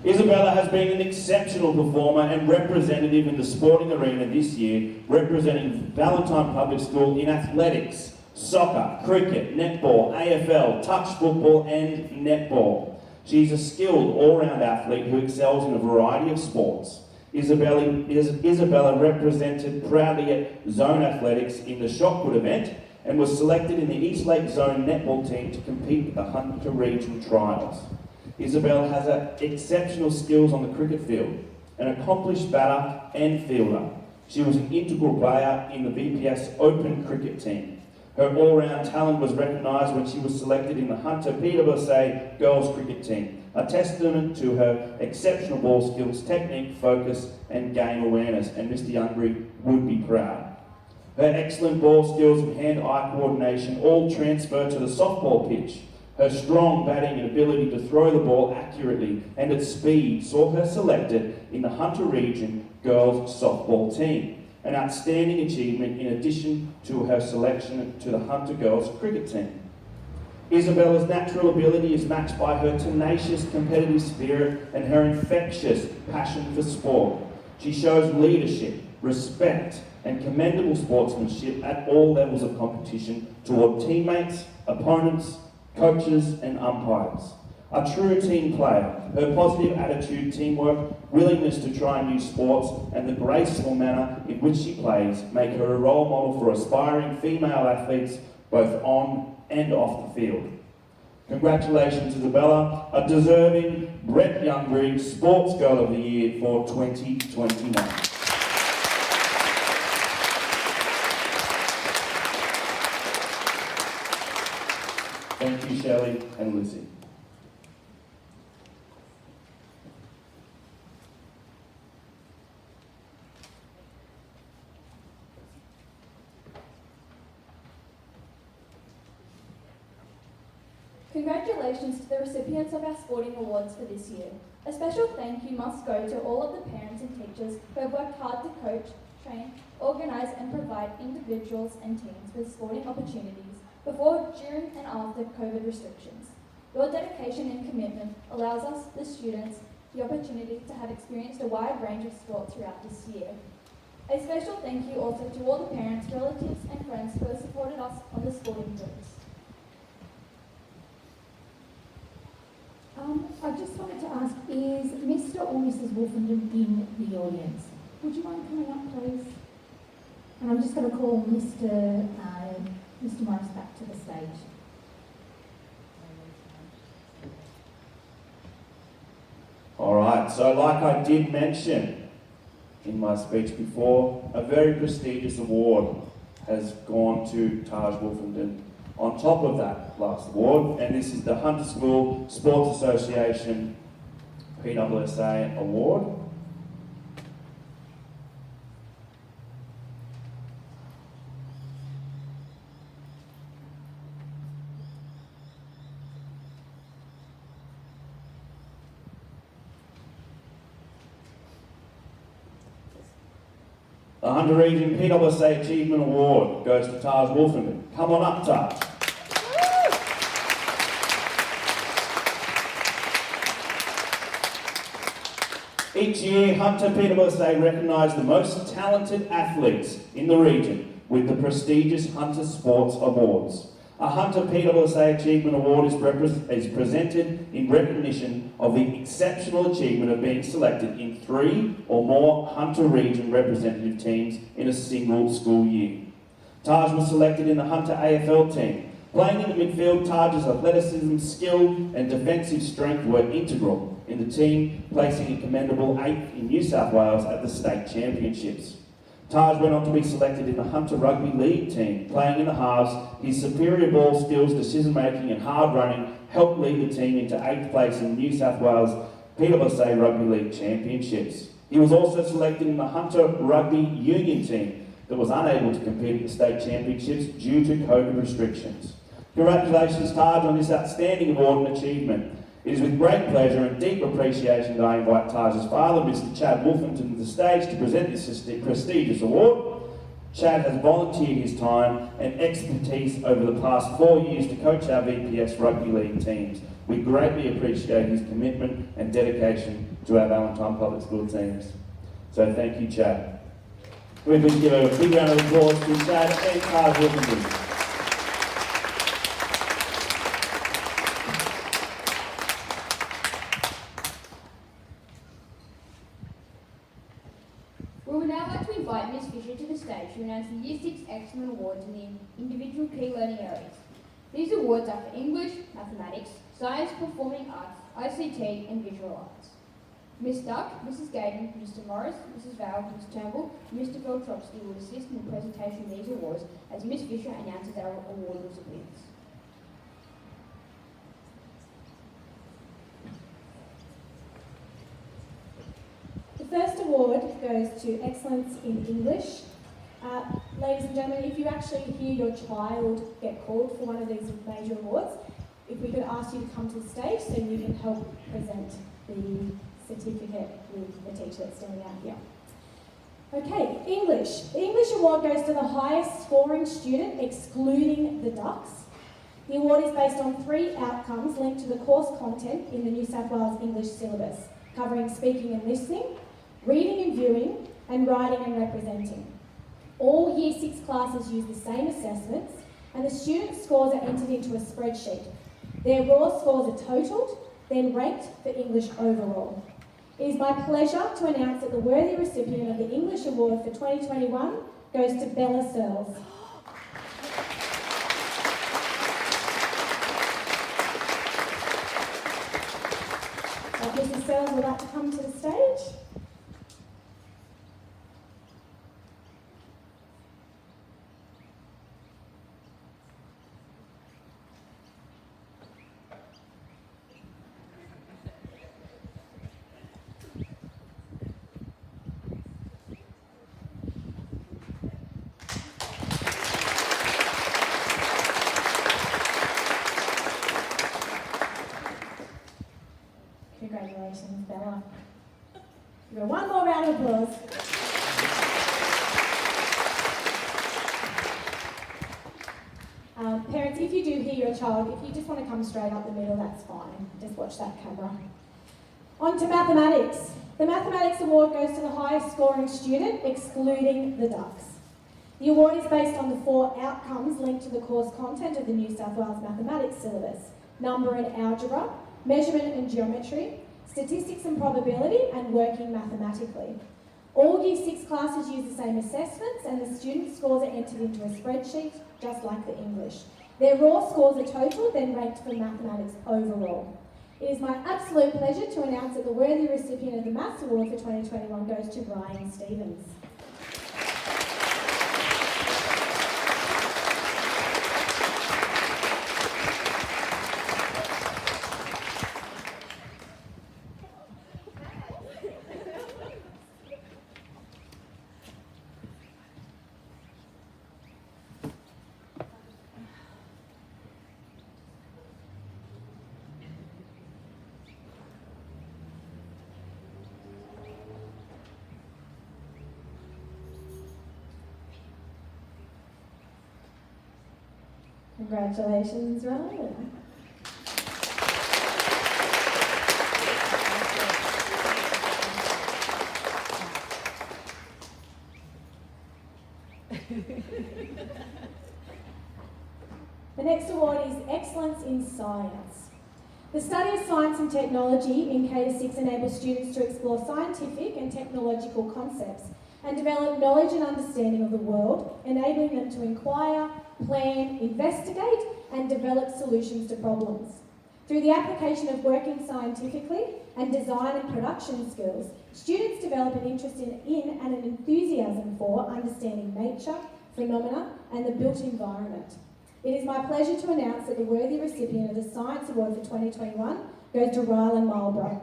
Isabella has been an exceptional performer and representative in the sporting arena this year, representing Valentine Public School in athletics, soccer, cricket, netball, AFL, touch football and netball. She's a skilled all-round athlete who excels in a variety of sports. Isabella represented proudly at Zone Athletics in the shot put event and was selected in the East Lake Zone netball team to compete at the Hunter Regional Trials. Isabel has exceptional skills on the cricket field, an accomplished batter and fielder. She was an integral player in the VPS Open cricket team. Her all-round talent was recognised when she was selected in the Hunter PWSA girls cricket team, a testament to her exceptional ball skills, technique, focus and game awareness, and Mr Youngbury would be proud. Her excellent ball skills and hand-eye coordination all transfer to the softball pitch. Her strong batting and ability to throw the ball accurately and at speed saw her selected in the Hunter Region girls softball team, an outstanding achievement in addition to her selection to the Hunter girls cricket team. Isabella's natural ability is matched by her tenacious competitive spirit and her infectious passion for sport. She shows leadership, respect and commendable sportsmanship at all levels of competition toward teammates, opponents, coaches and umpires. A true team player, her positive attitude, teamwork, willingness to try new sports and the graceful manner in which she plays make her a role model for aspiring female athletes both on and off the field. Congratulations Isabella, a deserving Brett Youngbury Sports Girl of the Year for 2021. Thank you, Shelley and Lucy. Congratulations to the recipients of our sporting awards for this year. A special thank you must go to all of the parents and teachers who have worked hard to coach, train, organise and provide individuals and teams with sporting opportunities before, during and after COVID restrictions. Your dedication and commitment allows us, the students, the opportunity to have experienced a wide range of sports throughout this year. A special thank you also to all the parents, relatives and friends who have supported us on the sporting fields. I just wanted to ask, is Mr. or Mrs. Wolfenden in the audience? Would you mind coming up, please? And I'm just going to call Mr. Morris back to the stage. All right, so like I did mention in my speech before, a very prestigious award has gone to Taj Wolfenden on top of that last award, and this is the Hunter School Sports Association PWSA Award. The Hunter Region PWSA Achievement Award goes to Taj Wolfenden. Come on up, Taj. Each year, Hunter PWSA recognise the most talented athletes in the region with the prestigious Hunter Sports Awards. A Hunter PWSA Achievement Award is presented in recognition of the exceptional achievement of being selected in 3 or more Hunter Region representative teams in a single school year. Taj was selected in the Hunter AFL team. Playing in the midfield, Taj's athleticism, skill and defensive strength were integral in the team, placing a commendable 8th in New South Wales at the state championships. Taj went on to be selected in the Hunter Rugby League team. Playing in the halves, his superior ball skills, decision-making and hard running helped lead the team into 8th place in New South Wales PWSA Rugby League Championships. He was also selected in the Hunter Rugby Union team that was unable to compete at the state championships due to COVID restrictions. Congratulations, Taj, on this outstanding award and achievement. It is with great pleasure and deep appreciation that I invite Taj's father, Mr. Chad Wolfenden, to the stage to present this prestigious award. Chad has volunteered his time and expertise over the past 4 years to coach our VPS Rugby League teams. We greatly appreciate his commitment and dedication to our Valentine Public School teams. So thank you, Chad. We please give a big round of applause to Chad and Taj Wolfenden. We would now like to invite Ms. Fisher to the stage to announce the Year 6 Excellent Awards in the individual key learning areas. These awards are for English, Mathematics, Science, Performing Arts, ICT and Visual Arts. Ms. Duck, Mrs. Gayden, Mr. Morris, Mrs. Val, Mr. Turnbull and Mr. Veltrovsky will assist in the presentation of these awards as Ms. Fisher announces our award recipients. The first award goes to Excellence in English. Ladies and gentlemen, if you actually hear your child get called for one of these major awards, if we could ask you to come to the stage so you can help present the certificate with the teacher that's standing out here. Okay, English. The English award goes to the highest scoring student, excluding the Ducks. The award is based on 3 outcomes linked to the course content in the New South Wales English syllabus, covering speaking and listening, reading and viewing, and writing and representing. All Year 6 classes use the same assessments, and the student scores are entered into a spreadsheet. Their raw scores are totalled, then ranked for English overall. It is my pleasure to announce that the worthy recipient of the English Award for 2021 goes to Bella Searles. Mrs. Searles would like to come to the stage. Congratulations, Bella. We've got one more round of applause. Parents, if you do hear your child, if you just want to come straight up the middle, that's fine. Just watch that camera. On to mathematics. The Mathematics Award goes to the highest scoring student, excluding the Ducks. The award is based on the 4 outcomes linked to the course content of the New South Wales Mathematics syllabus: number and algebra, measurement and geometry, statistics and probability, and working mathematically. All Year 6 classes use the same assessments, and the student scores are entered into a spreadsheet, just like the English. Their raw scores are totaled, then ranked for mathematics overall. It is my absolute pleasure to announce that the worthy recipient of the Maths Award for 2021 goes to Ryan Stevens. Congratulations, Ryan. The next award is Excellence in Science. The study of science and technology in K-6 enables students to explore scientific and technological concepts and develop knowledge and understanding of the world, enabling them to inquire, plan, investigate, and develop solutions to problems. Through the application of working scientifically and design and production skills, students develop an interest in and an enthusiasm for understanding nature, phenomena, and the built environment. It is my pleasure to announce that the worthy recipient of the Science Award for 2021 goes to Rylan Marlborough.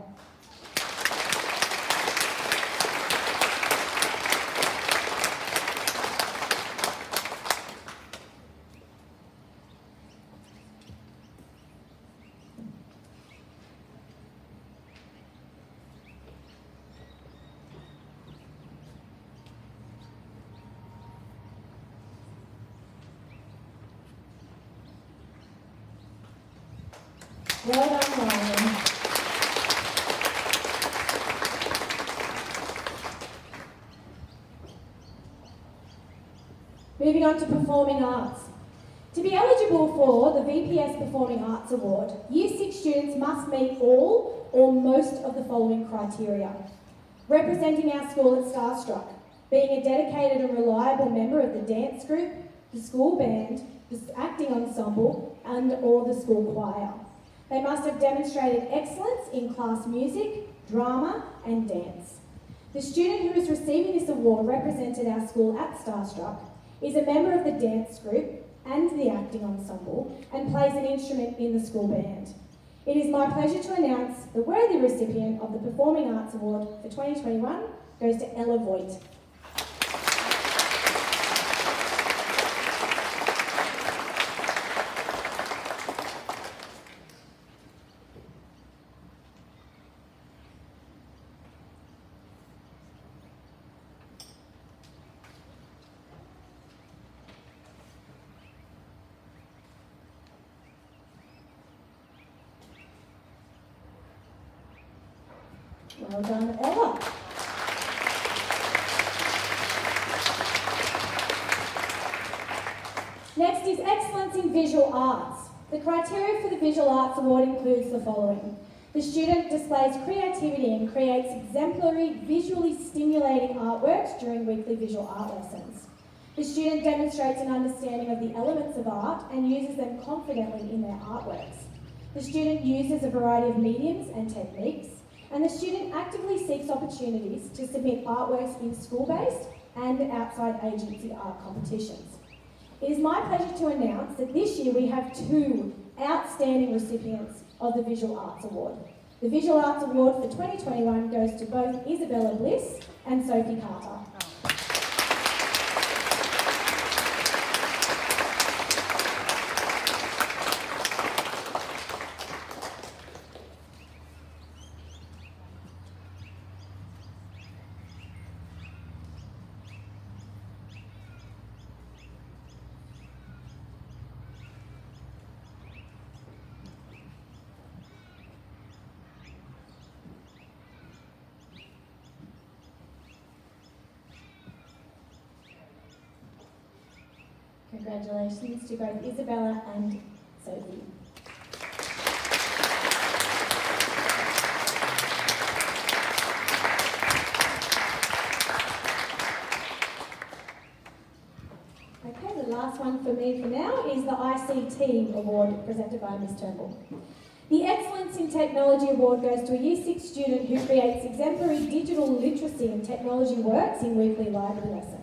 Well done, Ryan. Moving on to performing arts. To be eligible for the VPS Performing Arts Award, Year 6 students must meet all or most of the following criteria. Representing our school at Starstruck, being a dedicated and reliable member of the dance group, the school band, the acting ensemble, and or the school choir. They must have demonstrated excellence in class music, drama, and dance. The student who is receiving this award represented our school at Starstruck, is a member of the dance group and the acting ensemble, and plays an instrument in the school band. It is my pleasure to announce the worthy recipient of the Performing Arts Award for 2021 goes to Ella Voigt. Well done, Ella. Next is Excellence in Visual Arts. The criteria for the Visual Arts Award includes the following. The student displays creativity and creates exemplary, visually stimulating artworks during weekly visual art lessons. The student demonstrates an understanding of the elements of art and uses them confidently in their artworks. The student uses a variety of mediums and techniques, and the student actively seeks opportunities to submit artworks in school-based and outside agency art competitions. It is my pleasure to announce that this year we have 2 outstanding recipients of the Visual Arts Award. The Visual Arts Award for 2021 goes to both Isabella Bliss and Sophie Carter. Congratulations to both Isabella and Sophie. Okay, the last one for me for now is the ICT Award presented by Ms Turnbull. The Excellence in Technology Award goes to a Year 6 student who creates exemplary digital literacy and technology works in weekly library lessons.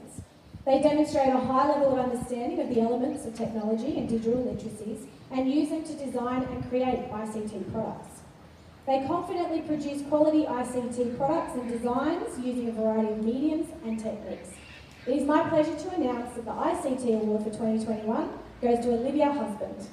They demonstrate a high level of understanding of the elements of technology and digital literacies and use them to design and create ICT products. They confidently produce quality ICT products and designs using a variety of mediums and techniques. It is my pleasure to announce that the ICT Award for 2021 goes to Olivia Husband.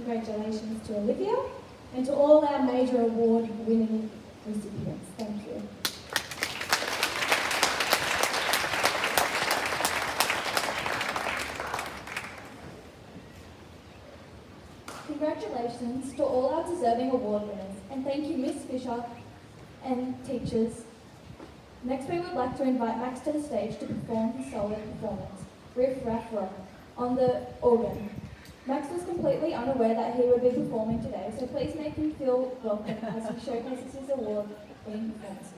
Congratulations to Olivia and to all our major award-winning recipients. Thank you. Congratulations to all our deserving award winners, and thank you Ms Fisher and teachers. Next we would like to invite Max to the stage to perform his solo performance, Riff Raff Rock, on the organ. Max was completely unaware that he would be performing today, so please make him feel welcome as he showcases his award-winning performances.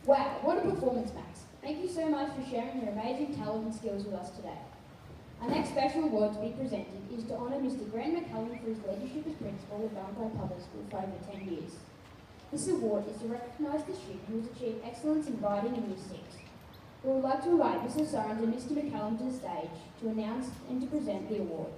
Wow, what a performance, Max. Thank you so much for sharing your amazing talent and skills with us today. Our next special award to be presented is to honour Mr. Grant McCullum for his leadership as principal of Valentine Public School for over 10 years. This award is to recognise the student who has achieved excellence in writing in Year 6. We would like to invite Mr. Sorens and Mr. McCullum to the stage to announce and to present the award.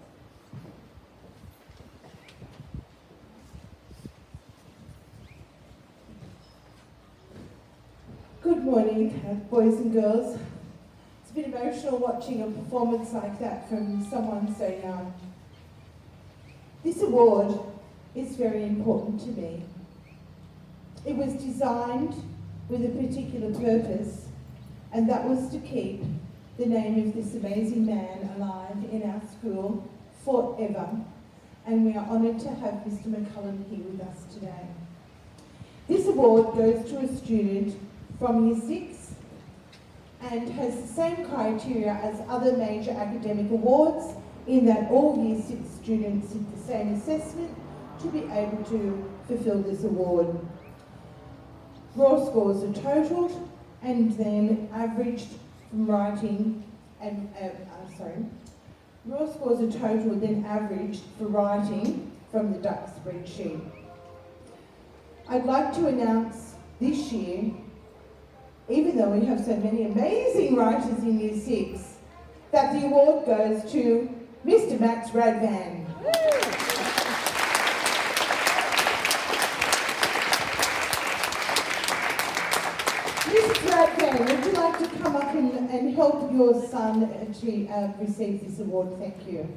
Good morning, boys and girls. It's a bit emotional watching a performance like that from someone so young. This award is very important to me. It was designed with a particular purpose, and that was to keep the name of this amazing man alive in our school forever. And we are honoured to have Mr. McCullum here with us today. This award goes to a student from Year 6 and has the same criteria as other major academic awards in that all Year 6 students did the same assessment to be able to fulfil this award. Raw scores are totaled and then averaged from writing and, raw scores are totaled then averaged for writing from the duck spreadsheet. I'd like to announce this year, even though we have so many amazing writers in Year 6, that the award goes to Mr. Max Radvan. Mrs. Radvan, would you like to come up and help your son to receive this award? Thank you.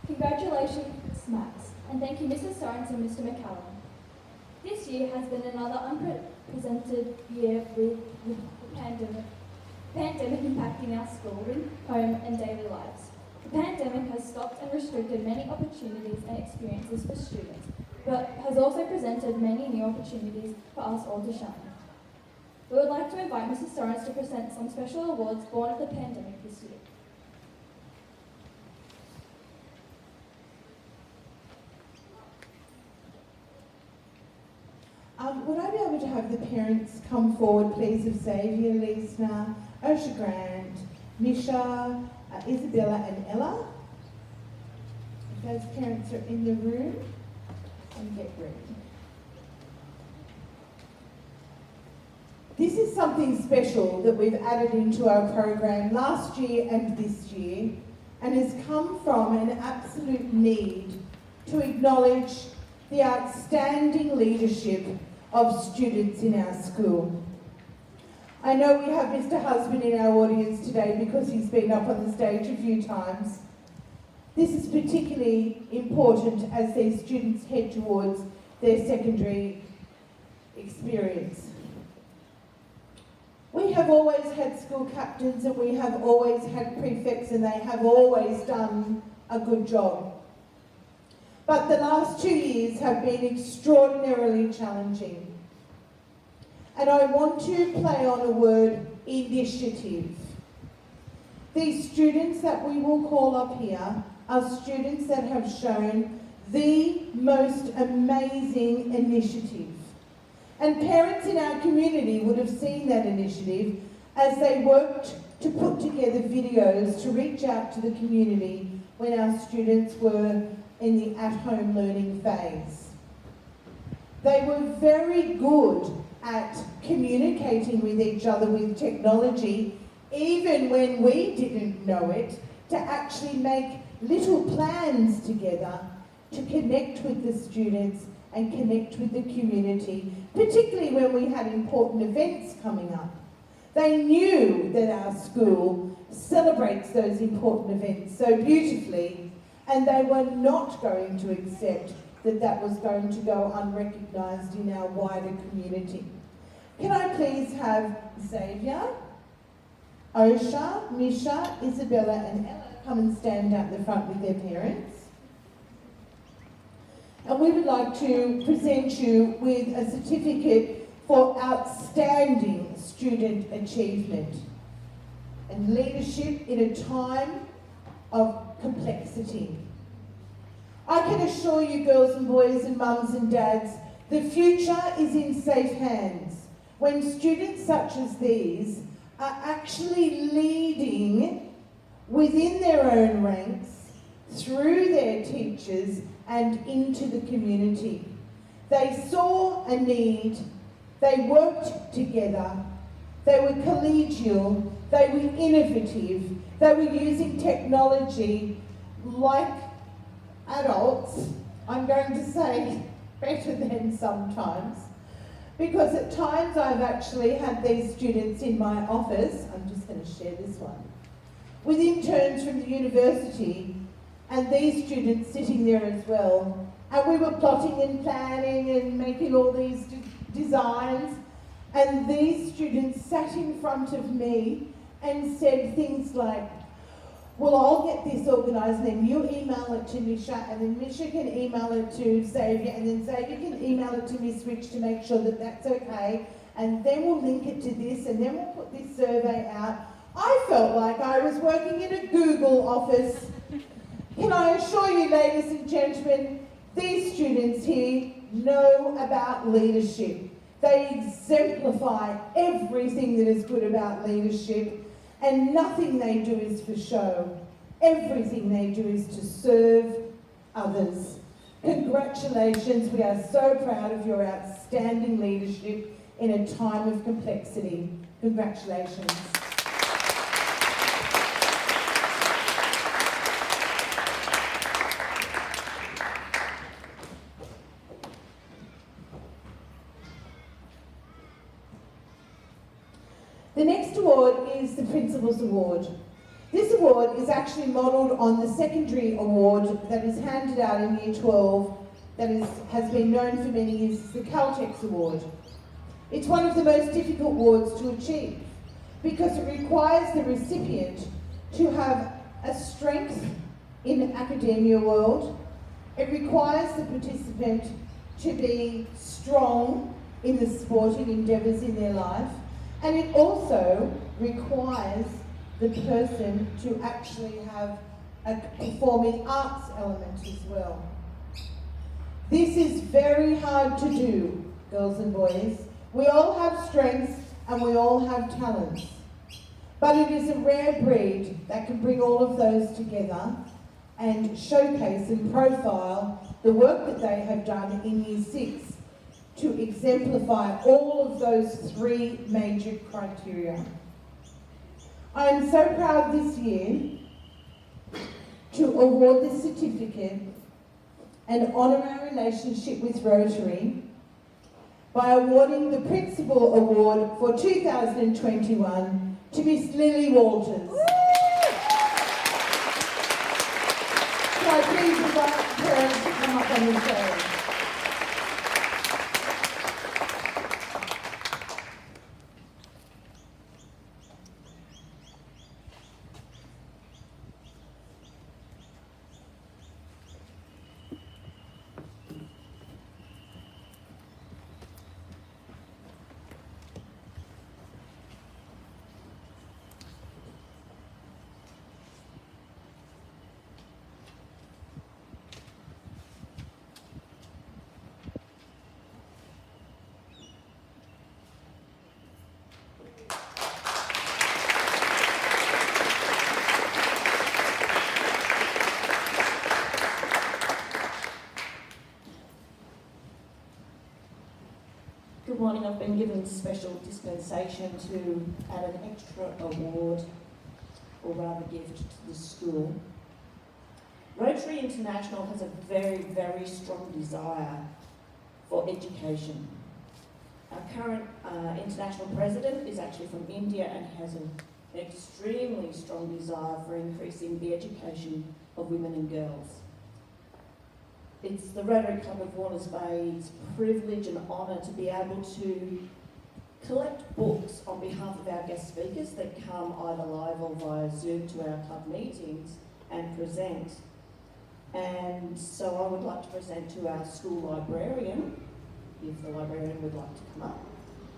Congratulations, Max, and thank you, Mrs. Sorens and Mr. McCallum. This year has been another unprecedented year with the pandemic impacting our school, home and daily lives. The pandemic has stopped and restricted many opportunities and experiences for students, but has also presented many new opportunities for us all to shine. We would like to invite Mrs. Sorens to present some special awards born of the pandemic this year. Would I be able to have the parents come forward, please, of Xavier, Lisna, Osha Grant, Misha, Isabella and Ella? If those parents are in the room, and get ready. This is something special that we've added into our program last year and this year, and has come from an absolute need to acknowledge the outstanding leadership of students in our school. I know we have Mr. Husband in our audience today because he's been up on the stage a few times. This is particularly important as these students head towards their secondary experience. We have always had school captains and we have always had prefects, and they have always done a good job. But the last 2 years have been extraordinarily challenging. And I want to play on a word, initiative. These students that we will call up here are students that have shown the most amazing initiative. And parents in our community would have seen that initiative as they worked to put together videos to reach out to the community when our students were in the at-home learning phase. They were very good at communicating with each other with technology, even when we didn't know it, to actually make little plans together to connect with the students and connect with the community, particularly when we had important events coming up. They knew that our school celebrates those important events so beautifully, and they were not going to accept that that was going to go unrecognised in our wider community. Can I please have Xavier, Osha, Misha, Isabella and Ella come and stand out the front with their parents? And we would like to present you with a certificate for outstanding student achievement and leadership in a time of complexity. I can assure you, girls and boys and mums and dads, the future is in safe hands when students such as these are actually leading within their own ranks, through their teachers and into the community. They saw a need, they worked together, they were collegial, they were innovative, they were using technology like adults, I'm going to say better than sometimes, because at times I've actually had these students in my office, I'm just going to share this one, with interns from the university, and these students sitting there as well, and we were plotting and planning and making all these designs, and these students sat in front of me and said things like, well, I'll get this organised, and then you email it to Misha, and then Misha can email it to Xavier, and then Xavier can email it to Miss Rich to make sure that that's okay, and then we'll link it to this, and then we'll put this survey out. I felt like I was working in a Google office. Can I assure you, ladies and gentlemen, these students here know about leadership. They exemplify everything that is good about leadership, and nothing they do is for show. Everything they do is to serve others. Congratulations, we are so proud of your outstanding leadership in a time of complexity. Congratulations. The next award is the Principal's Award. This award is actually modelled on the secondary award that is handed out in Year 12 that has been known for many years as the Caltex Award. It's one of the most difficult awards to achieve because it requires the recipient to have a strength in the academia world. It requires the participant to be strong in the sporting endeavours in their life. And it also requires the person to actually have a performing arts element as well. This is very hard to do, girls and boys. We all have strengths and we all have talents. But it is a rare breed that can bring all of those together and showcase and profile the work that they have done in Year 6 to exemplify all of those three major criteria. I am so proud this year to award this certificate and honour our relationship with Rotary by awarding the Principal Award for 2021 to Miss Lily Walters. Can I please invite the parents to come up on the stage? Good morning. I've been given special dispensation to add an extra award, or rather gift, to the school. Rotary International has a very, very strong desire for education. Our current international president is actually from India and has a an extremely strong desire for increasing the education of women and girls. It's the Rotary Club of Warners Bay's privilege and honour to be able to collect books on behalf of our guest speakers that come either live or via Zoom to our club meetings and present. And so I would like to present to our school librarian, if the librarian would like to come up,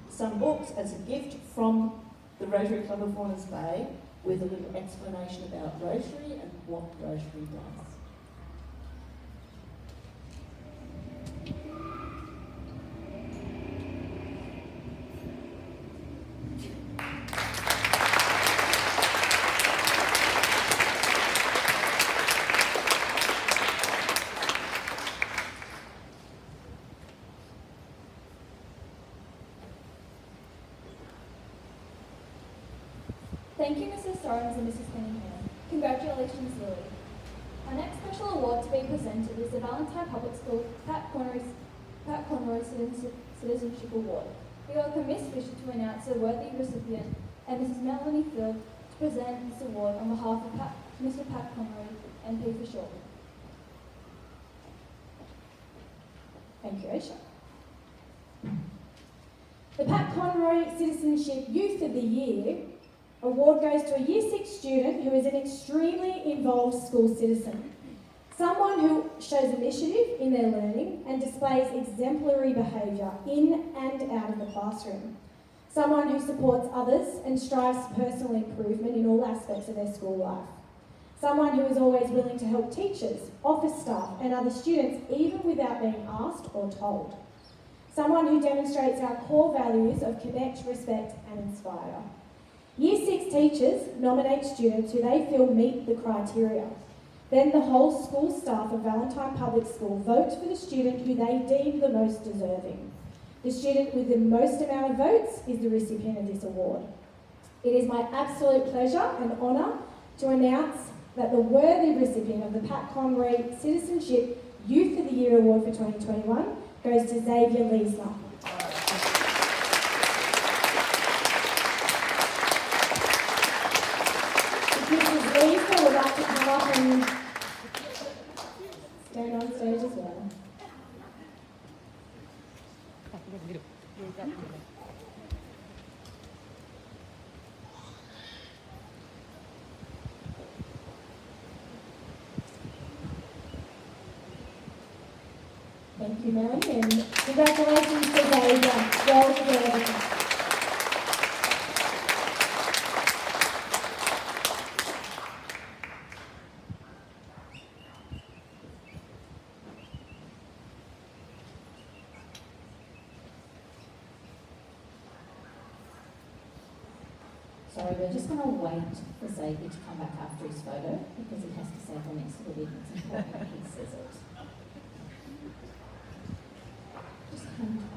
some books as a gift from the Rotary Club of Warners Bay with a little explanation about Rotary and what Rotary does. Thank you, Mrs. Sorens and Mrs. Cunningham. Congratulations, Lily. Our next special award to be presented is the Valentine Public School Pat Conroy Citizenship Award. We welcome Miss Fisher to announce the worthy recipient and Mrs. Melanie Field to present this award on behalf of Mr. Pat Conroy, MP for short. Thank you, Aisha. The Pat Conroy Citizenship Youth of the Year award goes to a Year 6 student who is an extremely involved school citizen. Someone who shows initiative in their learning and displays exemplary behaviour in and out of the classroom. Someone who supports others and strives for personal improvement in all aspects of their school life. Someone who is always willing to help teachers, office staff and other students even without being asked or told. Someone who demonstrates our core values of connect, respect and inspire. Year 6 teachers nominate students who they feel meet the criteria. Then the whole school staff of Valentine Public School votes for the student who they deem the most deserving. The student with the most amount of votes is the recipient of this award. It is my absolute pleasure and honour to announce that the worthy recipient of the Pat Conroy Citizenship Youth of the Year Award for 2021 goes to Xavier Leesner. Mrs. Leesner would like to come up and stand on stage as well. Thank you, Melanie, and congratulations to Xavier. Well deserved. Sorry, we're just going to wait for Xavier to come back after his photo because he has to say the next little bit. It's important that he says it. Just hang tight.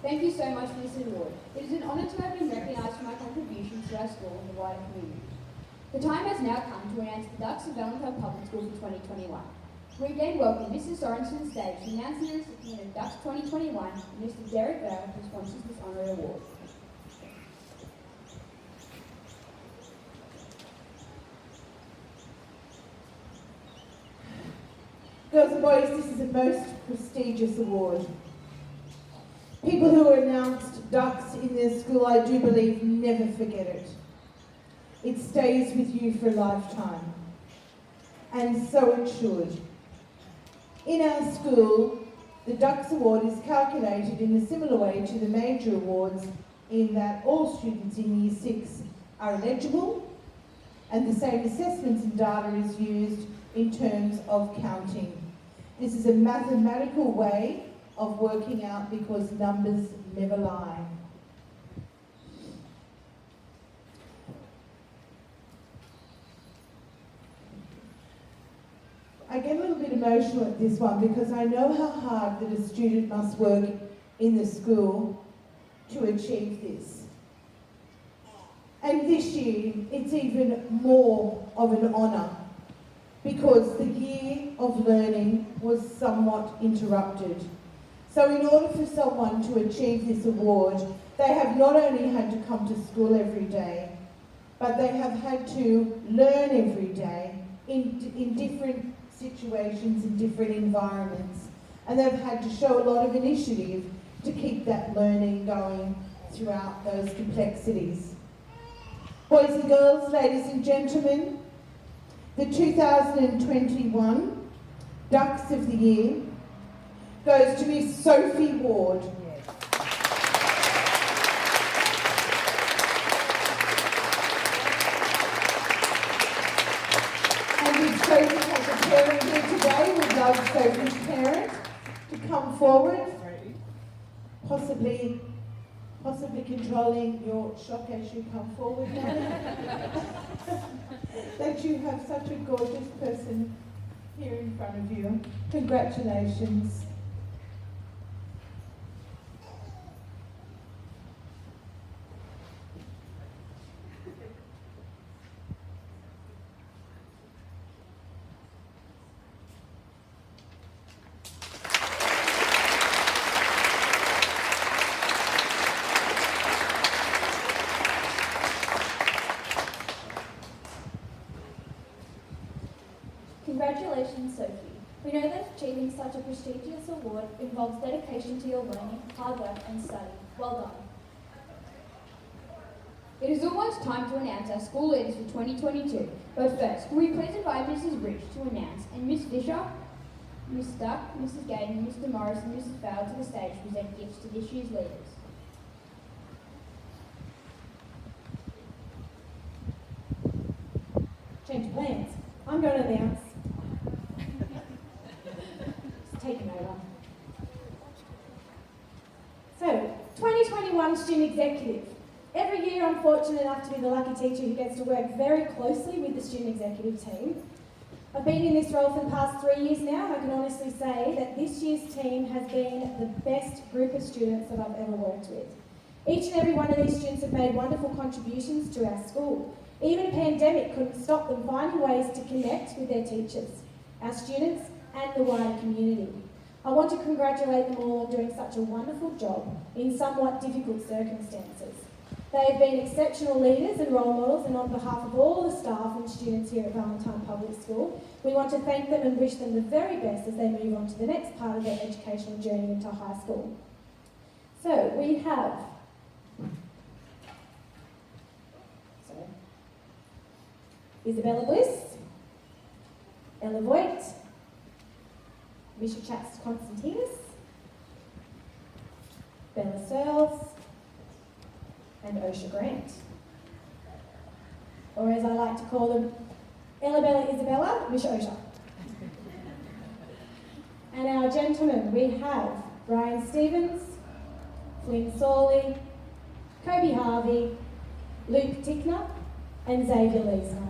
Thank you so much for this award. It is an honour to have been recognised for my contributions to our school and the wider community. The time has now come to announce the Ducks of Valentine Public School for 2021. We again welcome Mrs. Sorensen to the stage to announce the recipient of Ducks 2021, Mr. Derek Vale, who sponsors this honorary award. Girls and boys, this is a most prestigious award. People who are announced ducks in their school, I do believe, never forget it. It stays with you for a lifetime. And so it should. In our school, the Ducks Award is calculated in a similar way to the major awards in that all students in Year 6 are eligible and the same assessments and data is used in terms of counting. This is a mathematical way of working out because numbers never lie. I get a little bit emotional at this one because I know how hard that a student must work in the school to achieve this. And this year, it's even more of an honour because the year of learning was somewhat interrupted. So in order for someone to achieve this award, they have not only had to come to school every day, but they have had to learn every day in different situations, in different environments. And they've had to show a lot of initiative to keep that learning going throughout those complexities. Boys and girls, ladies and gentlemen, the 2021 Ducks of the Year goes to Miss Sophie Ward. And if Sophie has a parent here today, we'd love Sophie's parent to come forward, possibly controlling your shock as you come forward now. That you have such a gorgeous person here in front of you. Congratulations. Congratulations, Sophie. We know that achieving such a prestigious award involves dedication to your learning, hard work and study. Well done. It is almost time to announce our school leaders for 2022. But first, can we please invite Mrs. Rich to announce, and Miss Fisher, Miss Duck, Mrs. Gayden, Mr. Morris and Mrs. Fowler to the stage to present gifts to this year's leaders. Change of plans. I'm going to announce. It's taken over. So, 2021 Student Executive. Every year I'm fortunate enough to be the lucky teacher who gets to work very closely with the student executive team. I've been in this role for the past 3 years now, and I can honestly say that this year's team has been the best group of students that I've ever worked with. Each and every one of these students have made wonderful contributions to our school. Even a pandemic couldn't stop them finding ways to connect with their teachers, our students, and the wider community. I want to congratulate them all on doing such a wonderful job in somewhat difficult circumstances. They have been exceptional leaders and role models, and on behalf of all the staff and students here at Valentine Public School, we want to thank them and wish them the very best as they move on to the next part of their educational journey into high school. So we have Isabella Bliss, Ella Voigt, Misha Chats Constantinus, Bella Searles, and Osha Grant. Or as I like to call them, Ella Bella Isabella, Misha Osha. And our gentlemen, we have Brian Stevens, Flynn Sawley, Kobe Harvey, Luke Tickner, and Xavier Leesner.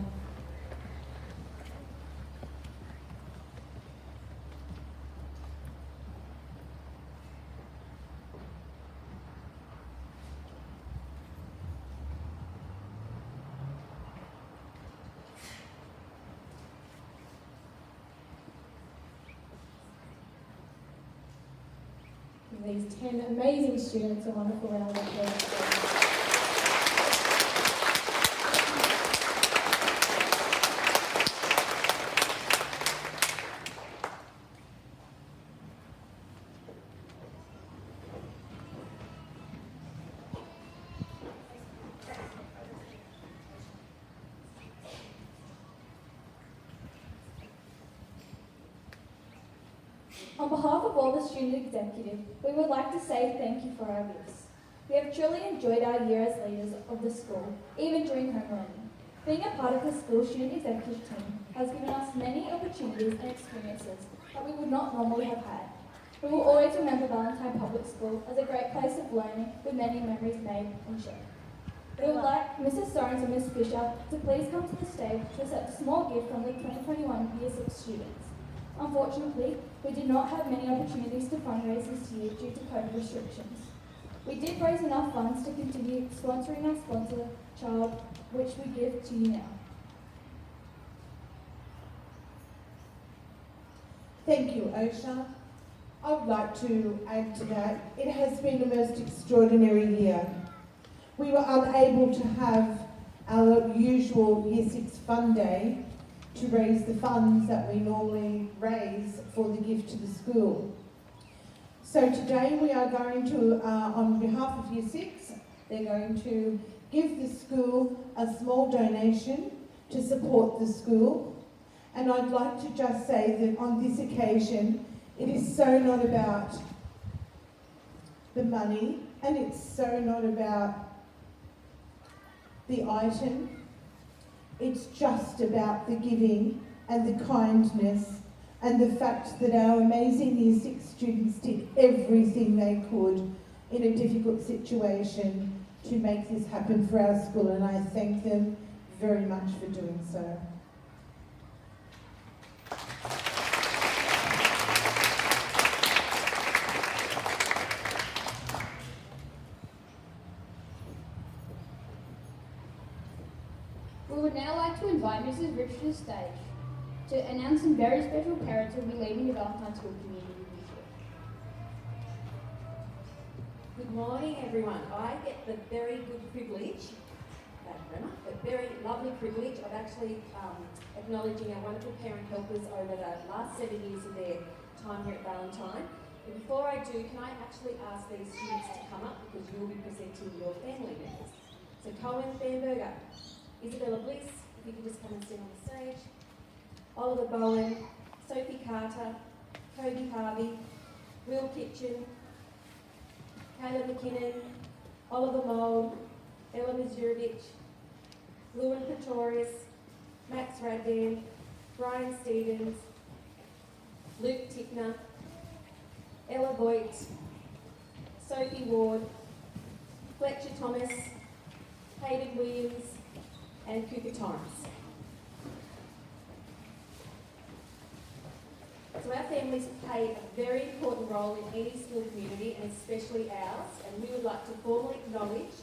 These 10 amazing students, a wonderful round of applause. On behalf of all the student executive, we would like to say thank you for our gifts. We have truly enjoyed our year as leaders of the school, even during home learning. Being a part of the school student executive team has given us many opportunities and experiences that we would not normally have had. We will always remember Valentine Public School as a great place of learning with many memories made and shared. We would like Mrs. Sorens and Ms. Fisher to please come to the stage to accept a small gift from the 2021 Year 6 students. Unfortunately, we did not have many opportunities to fundraise this year due to COVID restrictions. We did raise enough funds to continue sponsoring our sponsor child, which we give to you now. Thank you, Osha. I would like to add to that. It has been a most extraordinary year. We were unable to have our usual Year 6 Fun Day to raise the funds that we normally raise for the gift to the school. So today we are going to, on behalf of Year 6, they're going to give the school a small donation to support the school. And I'd like to just say that on this occasion, it is so not about the money, and it's so not about the item. It's just about the giving and the kindness and the fact that our amazing Year 6 students did everything they could in a difficult situation to make this happen for our school, and I thank them very much for doing so. We would now like to invite Mrs. Rich to the stage to announce some very special parents who will be leaving the Valentine School community this year. Good morning, everyone. I get the very good privilege, but very lovely privilege of actually acknowledging our wonderful parent helpers over the last 7 years of their time here at Valentine. But before I do, can I actually ask these students to come up because you will be presenting your family members. So Cohen Bamberger, Isabella Bliss, if you could just come and sit on the stage, Oliver Bowen, Sophie Carter, Cody Harvey, Will Kitchen, Caleb McKinnon, Oliver Mould, Ella Mazurovich, Lewin Pretorius, Max Radvan, Brian Stevens, Luke Tickner, Ella Voigt, Sophie Ward, Fletcher Thomas, Hayden Williams, and Cooper Torrance. So our families play a very important role in any school community, and especially ours, and we would like to formally acknowledge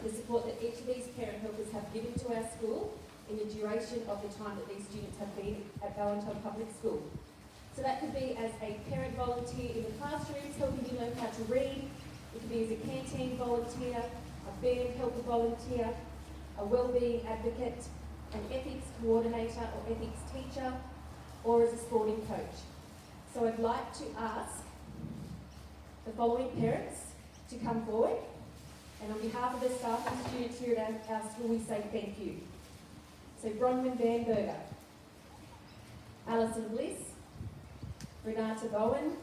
the support that each of these parent helpers have given to our school in the duration of the time that these students have been at Valentine Public School. So that could be as a parent volunteer in the classrooms, helping you learn how to read. It could be as a canteen volunteer, a band helper volunteer, a wellbeing advocate, an ethics coordinator or ethics teacher, or as a sporting coach. So I'd like to ask the following parents to come forward, and on behalf of the staff and students here at our school, we say thank you. So Bronwyn Van Berger, Alison Bliss, Renata Bowen,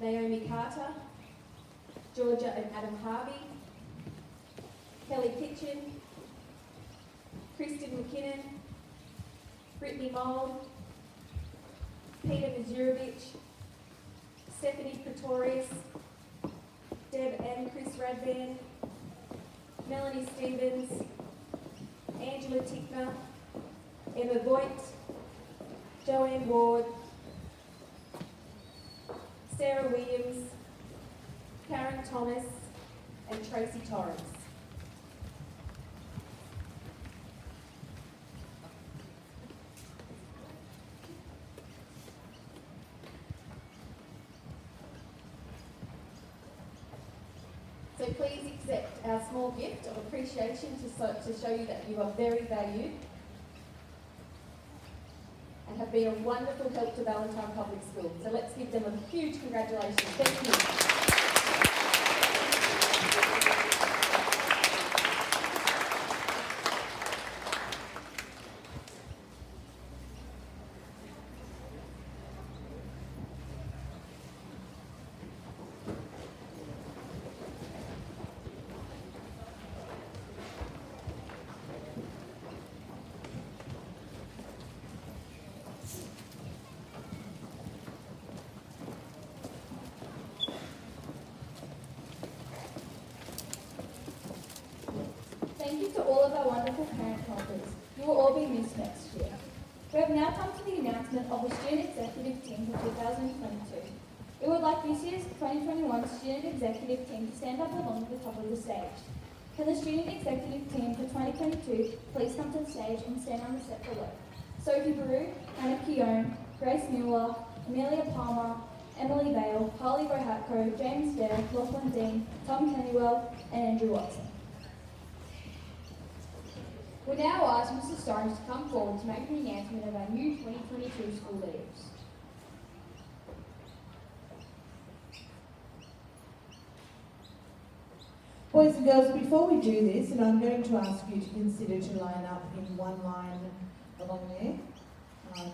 Naomi Carter, Georgia and Adam Harvey, Kelly Kitchen, Kristen McKinnon, Brittany Mould, Peter Mazurovich, Stephanie Pretorius, Deb and Chris Radvan, Melanie Stevens, Angela Tickner, Emma Voigt, Joanne Ward, Sarah Williams, Karen Thomas, and Tracy Torrance. So please accept our small gift of appreciation to show you that you are very valued and have been a wonderful help to Valentine Public School. So let's give them a huge congratulations. Thank you. Thank you to all of our wonderful parent helpers. You will all be missed next year. We have now come to the announcement of the Student Executive student executive team to stand up along the top of the stage. Can the student executive team for 2022 please come to the stage and stand on the set below? Sophie Baru, Hannah Keown, Grace Mueller, Amelia Palmer, Emily Vale, Harley Rohatko, James Fair, Lachlan Dean, Tom Kennywell, and Andrew Watson. We now ask Mr. Stones to come forward to make the announcement of our new 2022 school leaders. Boys and girls, before we do this, and I'm going to ask you to consider to line up in one line along there.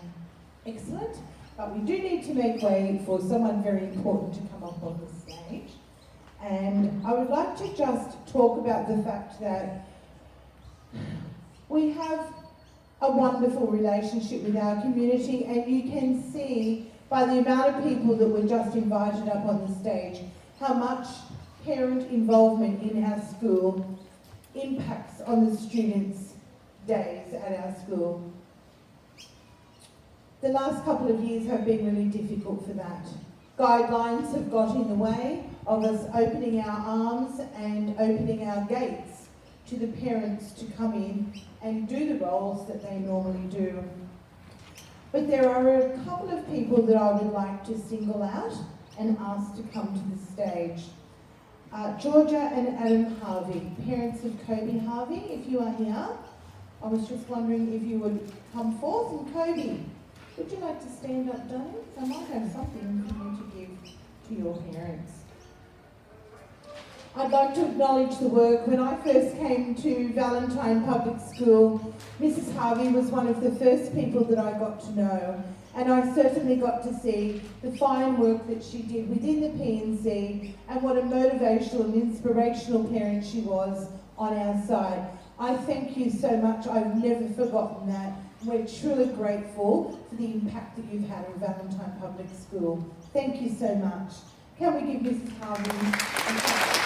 Excellent. But we do need to make way for someone very important to come up on the stage. And I would like to just talk about the fact that we have a wonderful relationship with our community, and you can see by the amount of people that were just invited up on the stage how much parent involvement in our school impacts on the students' days at our school. The last couple of years have been really difficult for that. Guidelines have got in the way of us opening our arms and opening our gates to the parents to come in and do the roles that they normally do. But there are a couple of people that I would like to single out and ask to come to the stage. Georgia and Adam Harvey, parents of Kobe Harvey, if you are here. I was just wondering if you would come forth. And Kobe, would you like to stand up, darling? I might have something for you to give to your parents. I'd like to acknowledge the work. When I first came to Valentine Public School, Mrs. Harvey was one of the first people that I got to know. And I certainly got to see the fine work that she did within the PNC and what a motivational and inspirational parent she was on our side. I thank you so much. I've never forgotten that. We're truly grateful for the impact that you've had on Valentine Public School. Thank you so much. Can we give Mrs. Harvey a clap?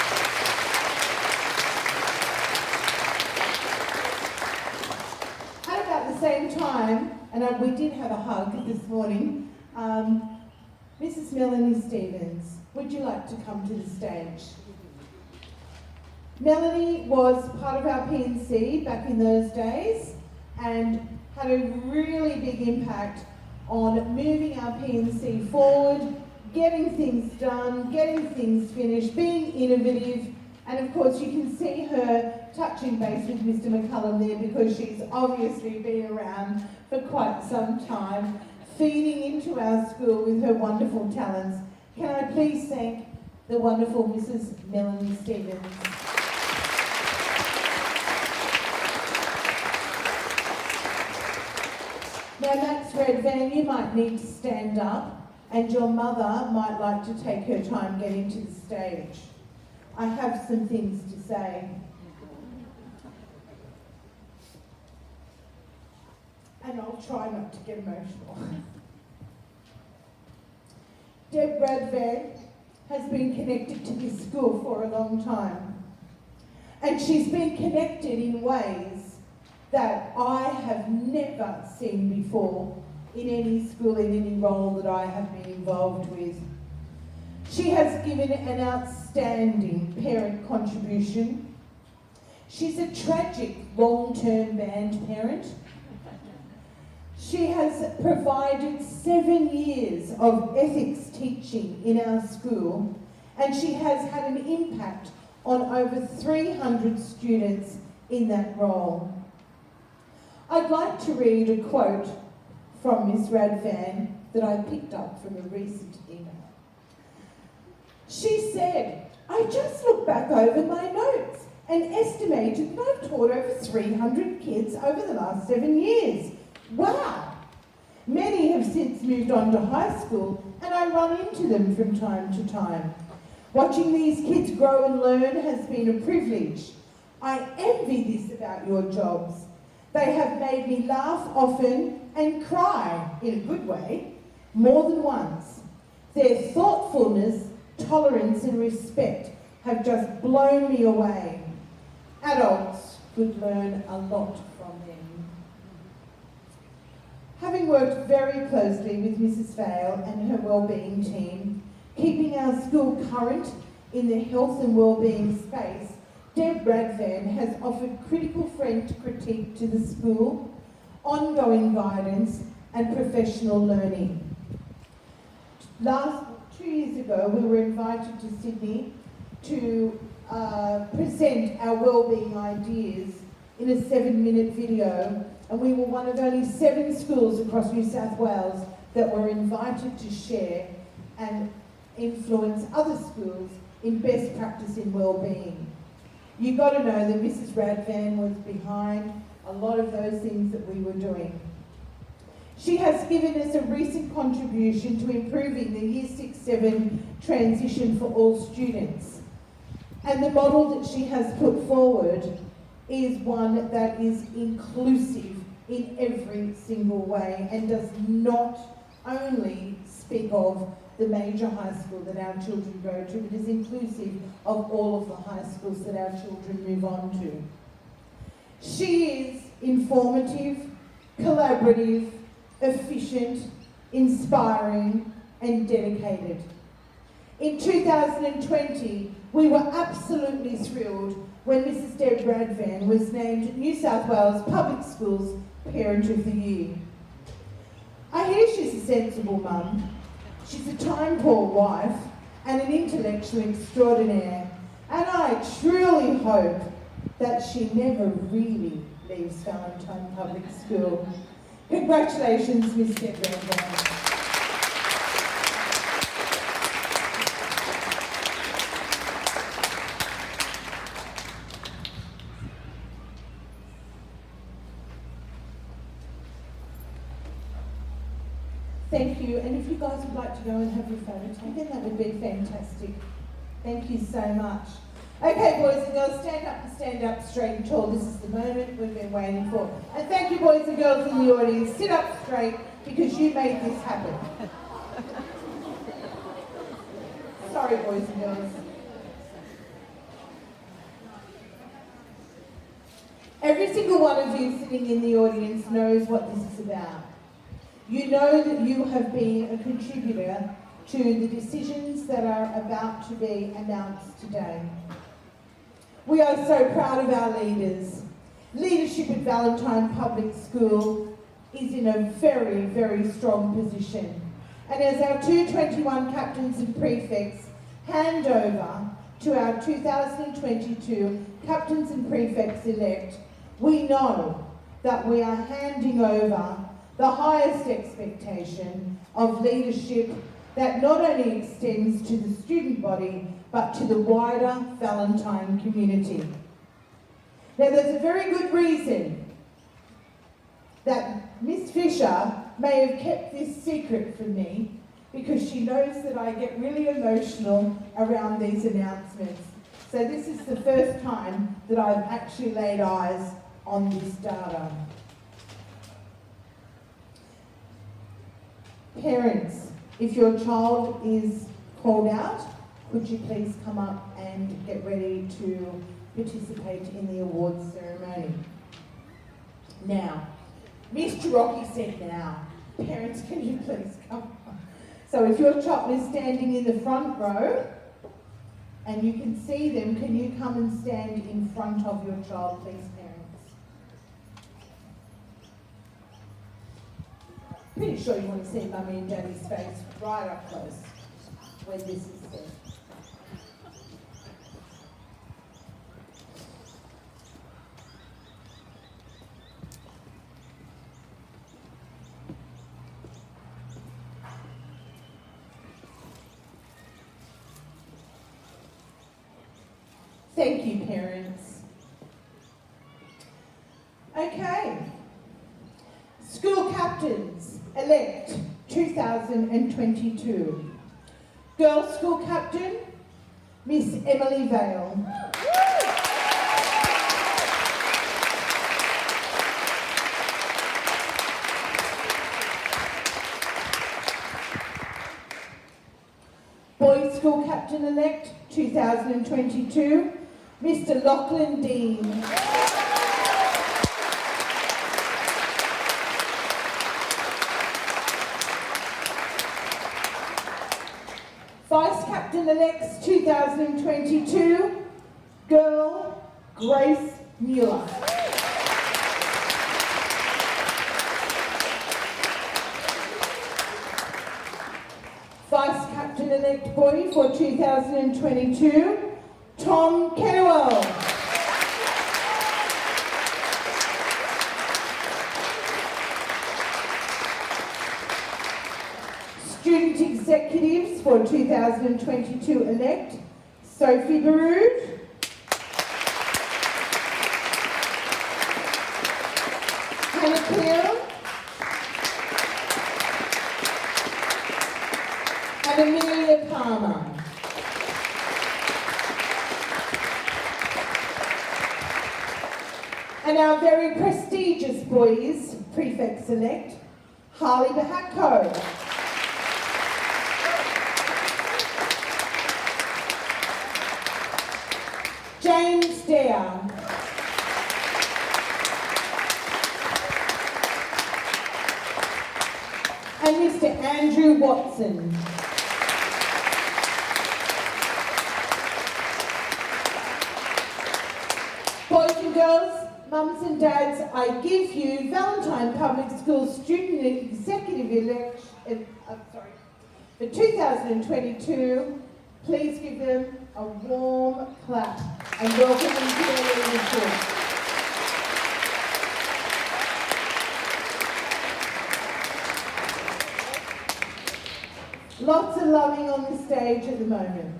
At about the same time, and we did have a hug this morning, Mrs. Melanie Stevens, would you like to come to the stage? Melanie was part of our PNC back in those days and had a really big impact on moving our PNC forward, getting things done, getting things finished, being innovative, and of course you can see her touching base with Mr. McCullum there because she's obviously been around for quite some time, feeding into our school with her wonderful talents. Can I please thank the wonderful Mrs. Melanie Stevens. Now, Max Redvan, you might need to stand up, and your mother might like to take her time getting to the stage. I have some things to say. And I'll try not to get emotional. Deb Radvan has been connected to this school for a long time. And she's been connected in ways that I have never seen before in any school, in any role that I have been involved with. She has given an outstanding parent contribution. She's a tragic long-term band parent. She has provided 7 years of ethics teaching in our school, and she has had an impact on over 300 students in that role. I'd like to read a quote from Miss Radvan that I picked up from a recent email. She said, "I just looked back over my notes and estimated that I've taught over 300 kids over the last 7 years. Wow! Many have since moved on to high school, and I run into them from time to time. Watching these kids grow and learn has been a privilege. I envy this about your jobs. They have made me laugh often and cry, in a good way, more than once. Their thoughtfulness, tolerance and respect have just blown me away. Adults could learn a lot from them." Having worked very closely with Mrs. Vale and her wellbeing team, Keeping our school current in the health and wellbeing space, Deb Radvan has offered critical critique to the school, ongoing guidance and professional learning. 2 years ago, we were invited to Sydney to present our wellbeing ideas in a 7-minute video, and we were one of only 7 schools across New South Wales that were invited to share and influence other schools in best practice in wellbeing. You've got to know that Mrs. Radvan was behind a lot of those things that we were doing. She has given us a recent contribution to improving the Year 6-7 transition for all students. And the model that she has put forward is one that is inclusive in every single way and does not only speak of the major high school that our children go to, but is inclusive of all of the high schools that our children move on to. She is informative, collaborative, efficient, inspiring and dedicated. In 2020, we were absolutely thrilled when Mrs. Deb Radvan was named New South Wales Public Schools Parent of the Year. I hear she's a sensible mum. She's a time-poor wife and an intellectual extraordinaire, and I truly hope that she never really leaves Valentine Public School. Congratulations, Miss Deb Radvan. Thank you, and if you guys would like to go and have your photo taken, that would be fantastic. Thank you so much. Okay, boys and girls, stand up straight and tall. This is the moment we've been waiting for. And thank you, boys and girls in the audience. Sit up straight because you made this happen. Sorry, boys and girls. Every single one of you sitting in the audience knows what this is about. You know that you have been a contributor to the decisions that are about to be announced today. We are so proud of our leaders. Leadership at Valentine Public School is in a very, very strong position. And as our 221 captains and prefects hand over to our 2022 captains and prefects elect, we know that we are handing over the highest expectation of leadership that not only extends to the student body, but to the wider Valentine community. Now, there's a very good reason that Miss Fisher may have kept this secret from me, because she knows that I get really emotional around these announcements. So this is the first time that I've actually laid eyes on this data. Parents, if your child is called out, could you please come up and get ready to participate in the awards ceremony? Now, Mr. Rocky said now. Parents, can you please come up? So if your child is standing in the front row and you can see them, can you come and stand in front of your child, please, parents? Pretty sure you want to see Mummy and Daddy's face right up close when this is said. Thank you, parents. Okay. School captains elect 2022. Girls School Captain, Miss Emily Vale. Boys School Captain-elect 2022, Mr. Lachlan Dean. Vice Captain-elect 2022, girl Grace Mueller. Vice Captain-elect boy for 2022, Tom Kennewell. Student executives for 2022 elect, Sophie Baroud, Hannah Clear, and Amelia Palmer. And our very prestigious boys, prefects elect, Harley Bahako. James Dare. And Mr. Andrew Watson. Boys and girls, mums and dads, I give you Valentine Public School Student Executive Election, for 2022. Please give them a warm clap and welcome them to their leadership. Lots of loving on the stage at the moment.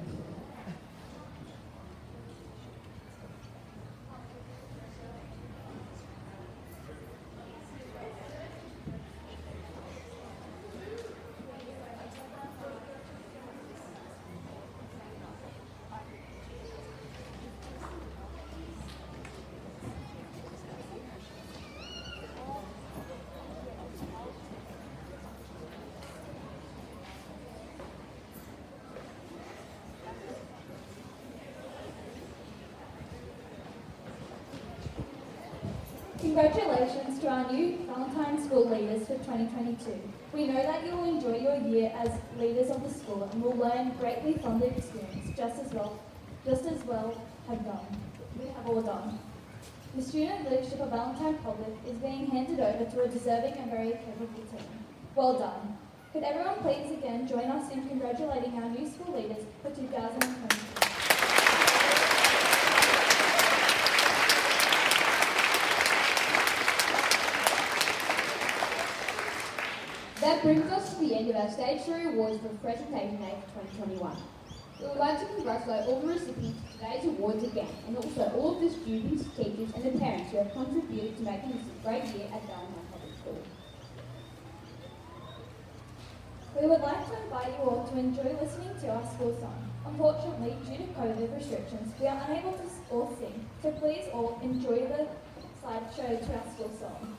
Congratulations to our new Valentine School leaders for 2022. We know that you will enjoy your year as leaders of the school and will learn greatly from the experience, just as well we have all done. The student leadership of Valentine Public is being handed over to a deserving and very capable team. Well done. Could everyone please again join us in congratulating our new school leaders for 2022. That brings us to the end of our Stage 3 Awards for Presentation Day for 2021. We would like to congratulate all the recipients of today's awards again, and also all of the students, teachers and the parents who have contributed to making this a great year at Valentine Public School. We would like to invite you all to enjoy listening to our school song. Unfortunately, due to COVID restrictions, we are unable to all sing, so please all enjoy the slideshow to our school song.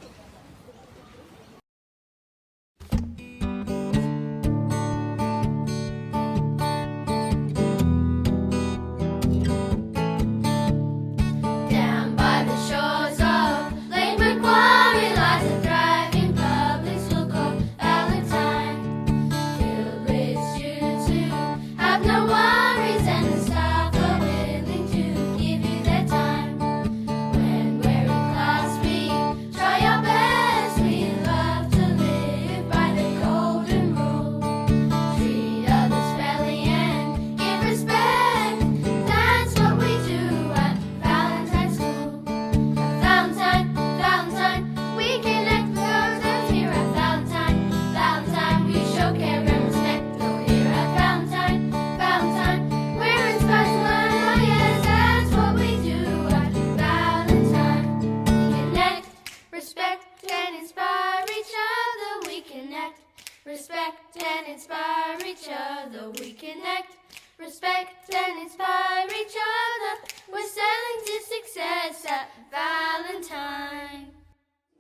Respect and inspire each other. We connect, respect and inspire each other. We're sailing to success at Valentine.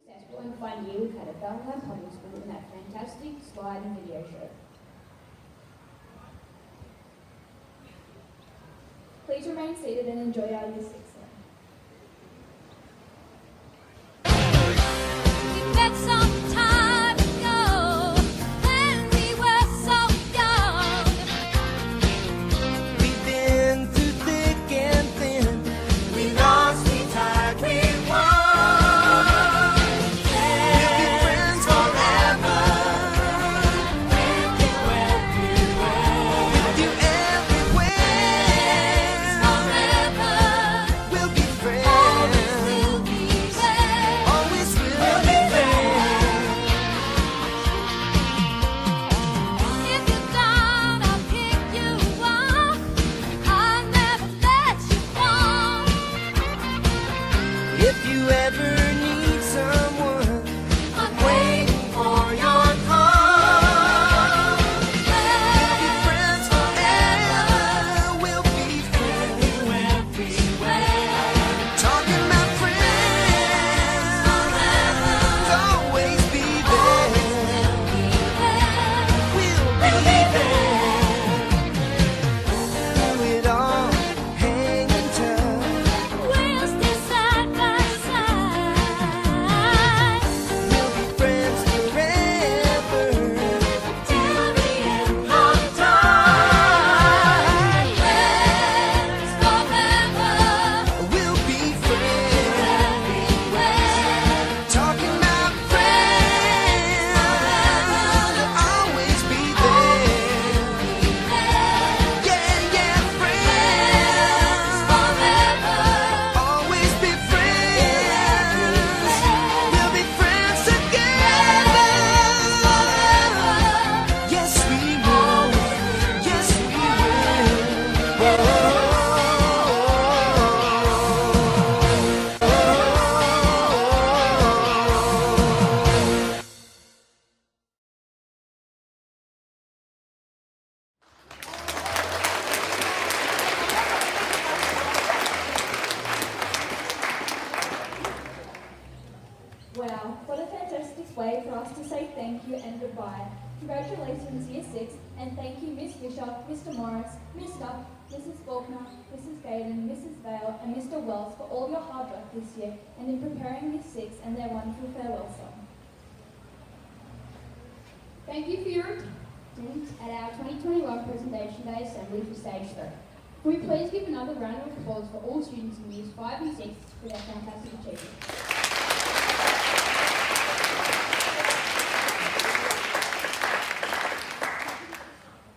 Successful and fun year we've had at Valentine Public School in that fantastic slide and video show. Please remain seated and enjoy our Year 6 song. We met some time ago when we were so young. thank you and goodbye. Congratulations Year 6 and thank you Miss Fisher, Mr Morris, Mr, Mrs Faulkner, Mrs Gaydon, Mrs Vale and Mr Wells for all your hard work this year and in preparing Year 6 and their wonderful farewell song. Thank you for your attendance at our 2021 Presentation Day Assembly for Stage 3. Will you please give another round of applause for all students in Years 5 and 6 for their fantastic achievements.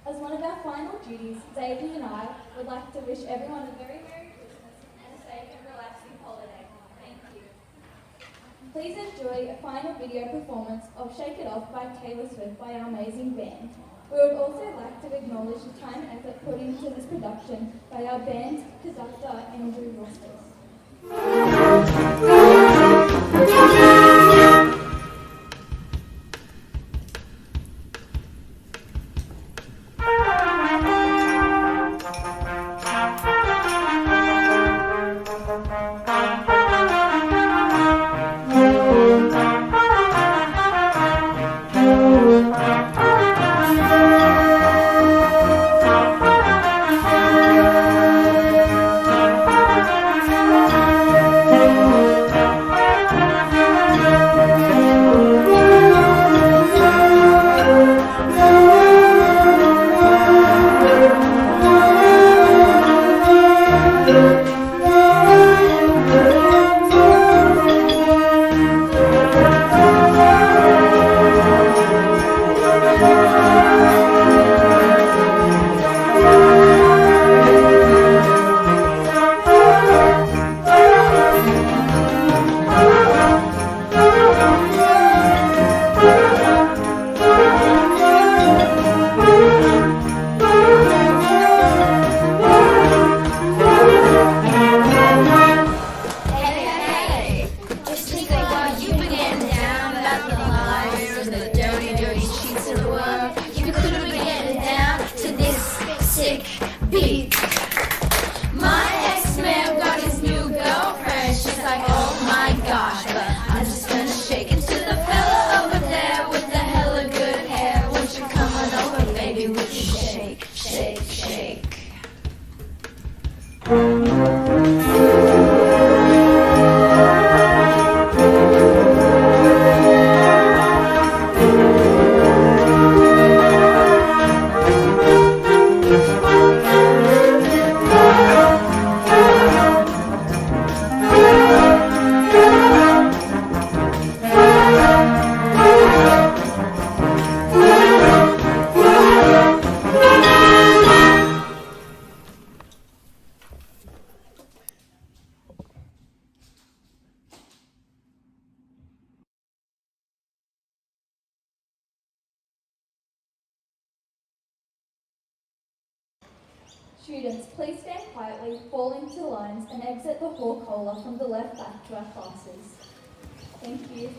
As one of our final duties, Daisy and I would like to wish everyone a very Merry Christmas and a safe and relaxing holiday. Thank you. Please enjoy a final video performance of Shake It Off by Taylor Swift by our amazing band. We would also like to acknowledge the time and effort put into this production by our band conductor, Andrew Rostos. Students, please stand quietly, fall into lines and exit the hall cola from the left back to our classes. Thank you.